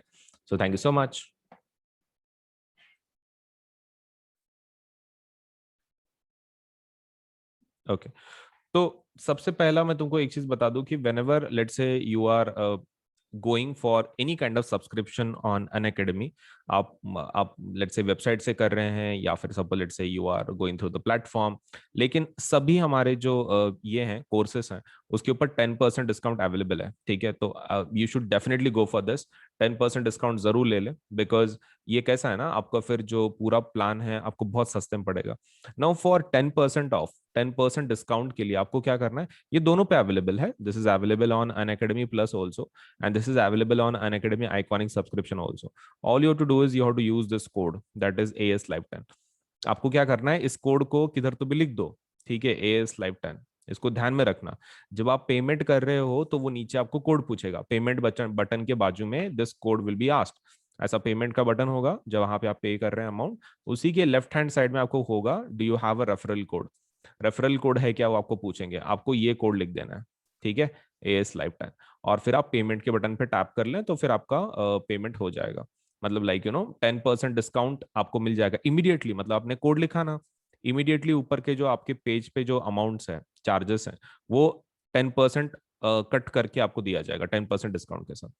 So thank you so much. Okay. तो सबसे पहला मैं तुमको एक चीज बता दूं कि whenever let's say you are going for any kind of subscription on an academy, आप let's say वेबसाइट से कर रहे हैं या फिर suppose let's say you are going through the platform, लेकिन सभी हमारे जो ये हैं कोर्सेस हैं उसके ऊपर 10% डिस्काउंट अवेलेबल है। ठीक है, तो you should definitely go for this, 10% discount जरूर ले लें, बिकॉज ये कैसा है ना, आपका फिर जो पूरा प्लान है आपको बहुत सस्ते में पड़ेगा। नाउ फॉर 10% ऑफ, 10% डिस्काउंट के लिए आपको क्या करना है, ये दोनों पे अवेलेबल है, this is available on Unacademy plus also, and this is available on Unacademy Iconic subscription also. All you have to do is you have to use this code, that is AS Live 10. आपको क्या करना है, इस code को किधर तो भी लिख दो, ठीक है, AS Live 10, इसको ध्यान में रखना। जब आप पेमेंट कर रहे हो तो वो नीचे आपको कोड पूछेगा, पेमेंट बटन के बाजू में this code will be asked, ऐसा पेमेंट का बटन होगा जब वहां पे आप पे कर रहे हैं अमाउंट, उसी के लेफ्ट हैंड साइड में आपको होगा do you have a referral code. Referral code है क्या वो आपको पूछेंगे, आपको ये कोड लिख देना है, ठीक है, AS लाइफ टाइम, और फिर आप पेमेंट के बटन पे टैप कर लें तो फिर आपका पेमेंट हो जाएगा। मतलब लाइक 10% डिस्काउंट आपको मिल जाएगा इमीडिएटली, मतलब आपने कोड लिखा ना, इमीडिएटली ऊपर के जो आपके पेज पे जो अमाउंट्स है, चार्जेस हैं, वो 10% कट करके आपको दिया जाएगा 10% डिस्काउंट के साथ,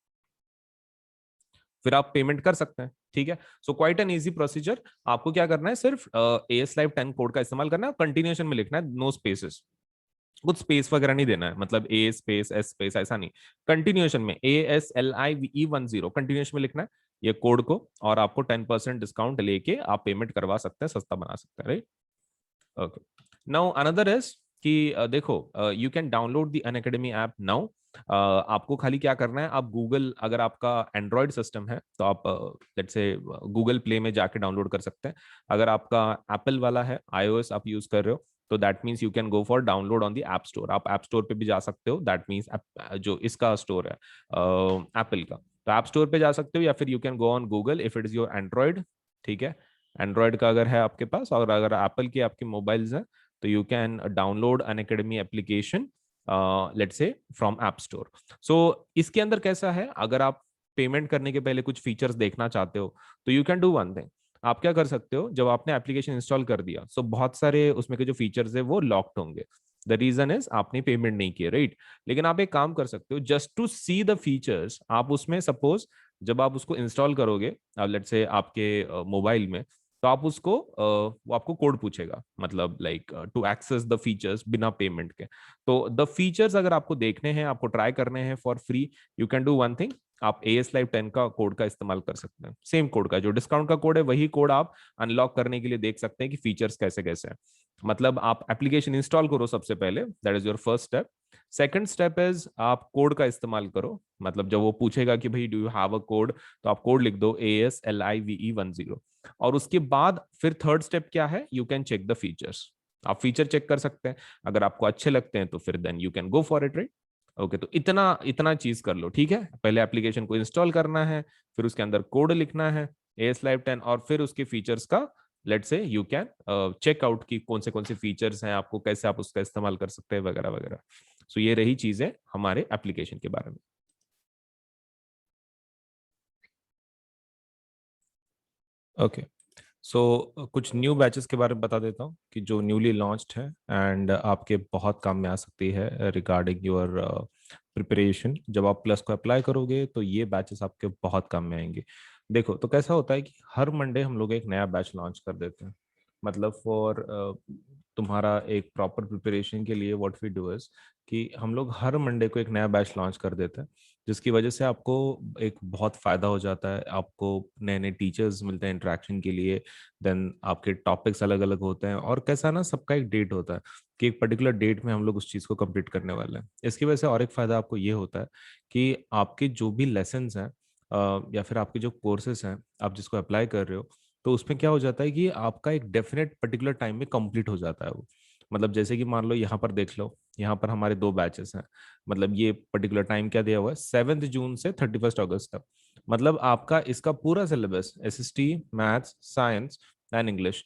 फिर आप पेमेंट कर सकते हैं, ठीक है। So quite an easy procedure. आपको क्या करना है, सिर्फ AS लाइफ 10 कोड का इस्तेमाल करना है, कंटिन्यूएशन में लिखना है, नो स्पेसेस, कुछ स्पेस वगैरह नहीं देना है, मतलब A स्पेस S स्पेस ऐसा नहीं, कंटिन्यूएशन में ASLIVE10 कंटिन्यूएशन में लिखना है ये कोड को, और आपको 10% डिस्काउंट लेके आप पेमेंट करवा सकते हैं, सस्ता बना सकते हैं, right. Okay, now another is कि देखो, you can download the Unacademy app now. आपको खाली क्या करना है, आप गूगल, अगर आपका एंड्रॉयड सिस्टम है तो आप लेट्स से गूगल प्ले में जाके डाउनलोड कर सकते हैं। अगर आपका एप्पल वाला है, iOS आप यूज कर रहे हो, तो that means you can go for download on the app store. आप ऐप स्टोर पे भी जा सकते हो, दैट मीन्स जो इसका स्टोर है एप्पल का, तो ऐप स्टोर पे जा सकते हो, या फिर you can go on Google if it is your Android, ठीक है। एंड्रॉयड का अगर है आपके पास, और अगर एप्पल की आपके मोबाइल्स हैं, तो you can download Unacademy application let's say from app store. So इसके अंदर कैसा है, अगर आप पेमेंट करने के पहले कुछ फीचर्स देखना चाहते हो, तो you can do one thing. आप क्या कर सकते हो, जब आपने एप्लीकेशन इंस्टॉल कर दिया, सो बहुत सारे उसमें के जो फीचर्स है वो लॉक्ड होंगे, द रीजन इज आपने पेमेंट नहीं किया, राइट। लेकिन आप एक काम कर सकते हो, just to see the features, आप उसमें सपोज जब आप उसको इंस्टॉल करोगे लेट्स से आपके मोबाइल में, तो आप उसको वो आपको कोड पूछेगा, मतलब like to access the features बिना पेमेंट के। तो द फीचर्स अगर आपको देखने हैं, आपको ट्राई करने हैं for free, you can do one thing, आप AS लाइव 10 का कोड का इस्तेमाल कर सकते हैं, सेम कोड का जो डिस्काउंट का कोड है, वही कोड आप अनलॉक करने के लिए देख सकते हैं कि फीचर्स कैसे कैसे हैं। मतलब आप एप्लीकेशन इंस्टॉल करो सबसे पहले, that is your first step. Second step is आप कोड का इस्तेमाल करो, मतलब जब वो पूछेगा कि भाई do you have a code, तो आप कोड लिख दो ASLIVE10, और उसके बाद फिर थर्ड स्टेप क्या है, you can check the features. आप फीचर चेक कर सकते हैं, अगर आपको अच्छे लगते हैं तो फिर then you can go for it, right. Okay, तो इतना इतना चीज कर लो, ठीक है। पहले एप्लीकेशन को इंस्टॉल करना है, फिर उसके अंदर कोड लिखना है AS लाइव 10, और फिर उसके फीचर्स का लेट से यू कैन चेक आउट की कौन से फीचर्स हैं, आपको कैसे आप उसका इस्तेमाल कर सकते हैं, वगैरह वगैरह। सो ये रही चीजें हमारे एप्लीकेशन के बारे में। ओके, सो कुछ न्यू बैचेस के बारे में बता देता हूँ कि जो न्यूली लॉन्च्ड है एंड आपके बहुत काम में आ सकती है रिगार्डिंग योर प्रिपरेशन। जब आप प्लस को अप्लाई करोगे तो ये बैचेस आपके बहुत काम में आएंगे। देखो, तो कैसा होता है कि हर मंडे हम लोग एक नया बैच लॉन्च कर देते हैं, मतलब फॉर तुम्हारा एक प्रॉपर प्रिपरेशन के लिए व्हाट वी डू इज कि हम लोग हर मंडे को एक नया बैच लॉन्च कर देते हैं, जिसकी वजह से आपको एक बहुत फायदा हो जाता है, आपको नए नए टीचर्स मिलते हैं इंटरेक्शन के लिए, देन आपके टॉपिक्स अलग अलग होते हैं, और कैसा ना सबका एक डेट होता है कि एक पर्टिकुलर डेट में हम लोग उस चीज़ को कंप्लीट करने वाले हैं। इसकी वजह से और एक फायदा आपको ये होता है कि आपके जो भी लेसन्स हैं या फिर आपके जो कोर्सेज हैं, आप जिसको अप्लाई कर रहे हो, तो उसमें क्या हो जाता है कि आपका एक डेफिनेट पर्टिकुलर टाइम में कंप्लीट हो जाता है वो। मतलब जैसे कि मान लो यहाँ पर देख लो, यहाँ पर हमारे 2 बैचेस हैं, मतलब ये पर्टिकुलर टाइम क्या दिया हुआ है, 7 जून से 31 अगस्त तक। मतलब आपका इसका पूरा syllabus SST, maths, science and English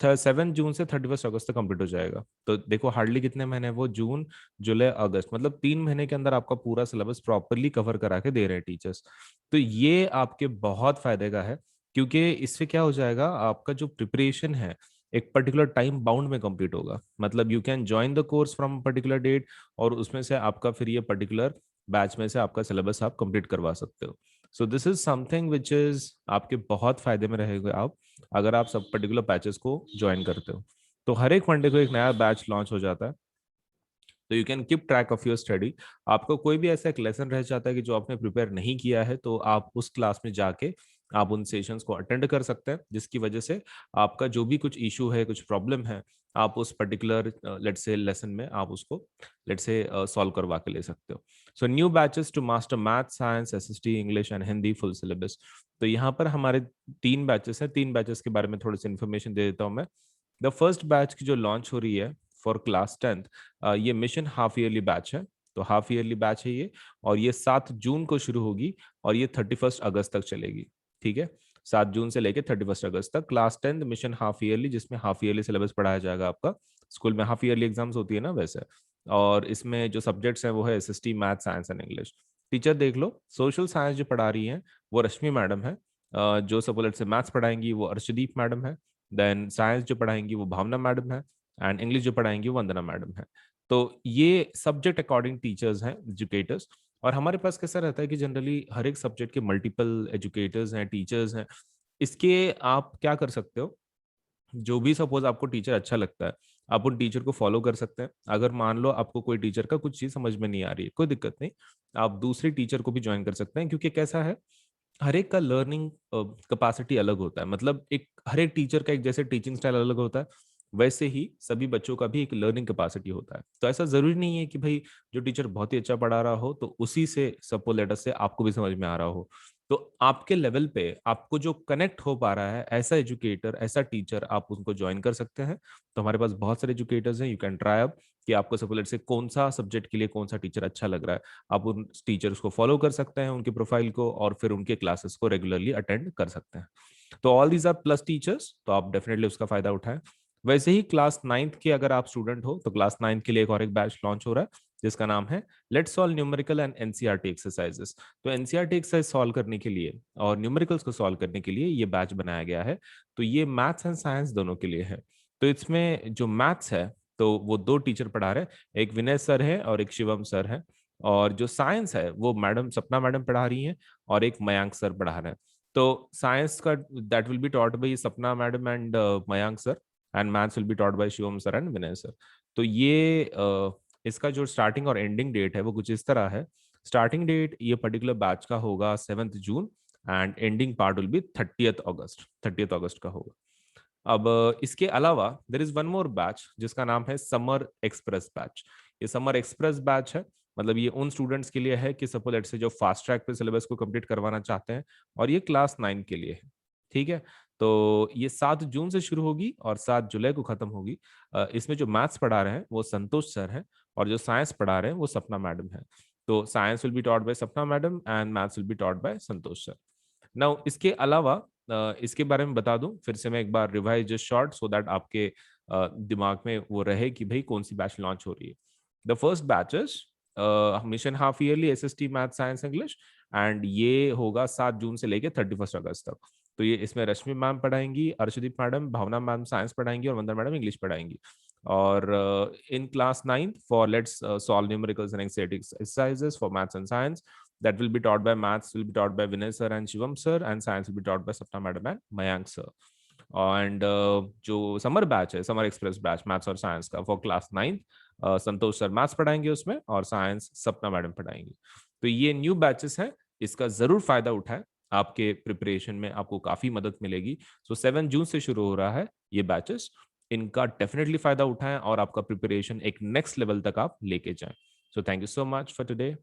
7 जून से 31 अगस्त तक कंप्लीट हो जाएगा। तो देखो हार्डली कितने महीने हैं वो, जून, जुलाई, अगस्त, मतलब 3 महीने के अंदर आपका पूरा सिलेबस प्रॉपरली कवर करा के दे रहे हैं टीचर्स। तो ये आपके बहुत फायदे का है, क्योंकि इससे क्या हो जाएगा, आपका जो प्रिपरेशन है एक पर्टिकुलर टाइम बाउंड में कंप्लीट होगा। मतलब you can join the course from particular date, और उसमें से आपका फिर ये पर्टिकुलर बैच में से आपका सिलेबस आप कंप्लीट करवा सकते हो। सो this is something which is आपके बहुत फायदे में रहेगा आप, अगर आप सब पर्टिकुलर बैचेस को ज्वाइन करते हो। तो हर एक मंडे को एक नया बैच लॉन्च हो जाता है, तो you can keep track of your study. आपको कोई भी ऐसा एक लेसन रह जाता है कि जो आपने प्रिपेयर नहीं किया है, तो आप उस क्लास में जाके आप उन सेशंस को अटेंड कर सकते हैं, जिसकी वजह से आपका जो भी कुछ इशू है, कुछ प्रॉब्लम है, आप उस पर्टिकुलर लेट्स से लेसन में आप उसको लेट्स से सॉल्व करवा के ले सकते हो। So new batches to master math, science, SST, English and Hindi full syllabus. तो यहाँ पर हमारे 3 बैचेस हैं, 3 बैचेस के बारे में थोड़ी सी इन्फॉर्मेशन दे देता हूँ मैं। द फर्स्ट बैच की जो लॉन्च हो रही है फॉर क्लास 10th, ये मिशन हाफ ईयरली बैच है। तो हाफ ईयरली बैच है ये, और ये 7 जून को शुरू होगी, और ये 31 अगस्त तक चलेगी, ठीक है। 7 जून से लेके 31 अगस्त तक class 10th mission half yearly, जिसमें हाफ ईयरली सिलेबस पढ़ाया जाएगा आपका स्कूल में हाफ ईयरली एग्जाम्स होती है ना वैसे। और इसमें जो सब्जेक्ट्स हैं वो है SST, math, science and English. Teacher देख लो, सोशल साइंस जो पढ़ा रही हैं वो रश्मि मैडम है। जो सपोलेट से मैथ्स पढ़ाएंगी वो अर्शदीप मैडम है। देन साइंस जो पढ़ाएंगी वो भावना मैडम है। एंड इंग्लिश जो पढ़ाएंगी वो वंदना मैडम है। तो ये सब्जेक्ट अकॉर्डिंग टीचर्स हैं, एजुकेटर्स। और हमारे पास कैसा रहता है कि जनरली हर एक सब्जेक्ट के मल्टीपल एजुकेटर्स हैं, टीचर्स हैं। इसके आप क्या कर सकते हो, जो भी सपोज आपको टीचर अच्छा लगता है आप उन टीचर को फॉलो कर सकते हैं। अगर मान लो आपको कोई टीचर का कुछ चीज समझ में नहीं आ रही है, कोई दिक्कत नहीं, आप दूसरे टीचर को भी ज्वाइन कर सकते हैं। क्योंकि कैसा है, हर एक का लर्निंग कैपेसिटी अलग होता है। मतलब एक हर एक टीचर का एक जैसे टीचिंग स्टाइल अलग होता है, वैसे ही सभी बच्चों का भी एक लर्निंग कैपेसिटी होता है। तो ऐसा जरूरी नहीं है कि भाई जो टीचर बहुत ही अच्छा पढ़ा रहा हो तो उसी से सपोज लेटर से आपको भी समझ में आ रहा हो। तो आपके लेवल पे आपको जो कनेक्ट हो पा रहा है ऐसा एजुकेटर, ऐसा टीचर, आप उनको ज्वाइन कर सकते हैं। तो हमारे पास बहुत सारे एजुकेटर्स हैं, यू कैन ट्राई अप कि आपको सपोज लेटर से कौन सा सब्जेक्ट के लिए कौन सा टीचर अच्छा लग रहा है। आप उन टीचर्स को फॉलो कर सकते हैं, उनके प्रोफाइल को, और फिर उनके क्लासेस को रेगुलरली अटेंड कर सकते हैं। तो all these are Plus teachers, तो आप डेफिनेटली उसका फायदा उठाएं। वैसे ही क्लास 9th के अगर आप स्टूडेंट हो तो क्लास 9th के लिए एक और एक बैच लॉन्च हो रहा है जिसका नाम है let's solve numerical and NCERT exercises. तो एनसीईआरटी एक्सरसाइज सॉल्व करने के लिए और न्यूमेरिकल्स को सॉल्व करने के लिए ये बैच बनाया गया है। तो ये मैथ्स एंड साइंस दोनों के लिए है। तो इसमें जो मैथ्स है तो वो दो टीचर पढ़ा रहे हैं, एक विनय सर है और एक शिवम सर है। और जो साइंस है वो मैडम सपना मैडम पढ़ा रही हैं और एक मयांक सर पढ़ा रहे हैं। तो साइंस का that will be taught by Sapna madam and Mayank sir, and maths will be taught by Shivam sir and Vinay sir. तो ये इसका जो स्टार्टिंग और एंडिंग डेट है वो कुछ इस तरह है। स्टार्टिंग डेट ये पर्टिकुलर बैच का होगा 7 June, and ending part will be 30th अगस्त, 30th अगस्त का होगा। अब इसके अलावा there is one more batch जिसका नाम है समर एक्सप्रेस बैच। ये समर एक्सप्रेस बैच है, मतलब ये उन स्टूडेंट्स के लिए है कि सपोज लेट से जो फास्ट ट्रैक पे सिलेबस को कंप्लीट करवाना चाहते हैं, और ये क्लास 9 के लिए है। ठीक है, तो ये 7 जून से शुरू होगी और 7 जुलाई को खत्म होगी। इसमें जो मैथ्स पढ़ा रहे हैं वो संतोष सर हैं, और जो साइंस पढ़ा रहे हैं वो सपना मैडम है। तो science will be taught by Sapna madam and maths will be taught by Santosh sir. Now इसके अलावा इसके बारे में बता दूं फिर से मैं एक बार, revise just short so that आपके दिमाग में वो रहे कि भाई कौन सी बैच लॉन्च हो रही है। The first batch is mission half yearly SST math science English, and ये होगा 7 जून से लेके 31 अगस्त तक। तो ये इसमें रश्मि मैम पढ़ाएंगी, अर्शदीप मैडम, भावना मैम साइंस पढ़ाएंगी और वंदना मैडम इंग्लिश पढ़ाएंगी। और in class 9th for let's solve numericals and exercises for maths and science, that will be taught by maths will be taught by Vinay sir and Shivam sir, and science will be taught by Sapna madam and Mayank sir. And जो summer batch है, summer express batch maths और science का for class 9th, Santosh sir maths पढ़ाएंगे उसमें और science सपना madam पढ़ाएंगी। तो ये न्यू बैचेस हैं, इसका जरूर फायदा उठाएं, आपके प्रिपरेशन में आपको काफी मदद मिलेगी। सो 7 जून से शुरू हो रहा है ये बैचेस, इनका डेफिनेटली फायदा उठाएं और आपका प्रिपरेशन एक नेक्स्ट लेवल तक आप लेके जाएं। So thank you so much for today.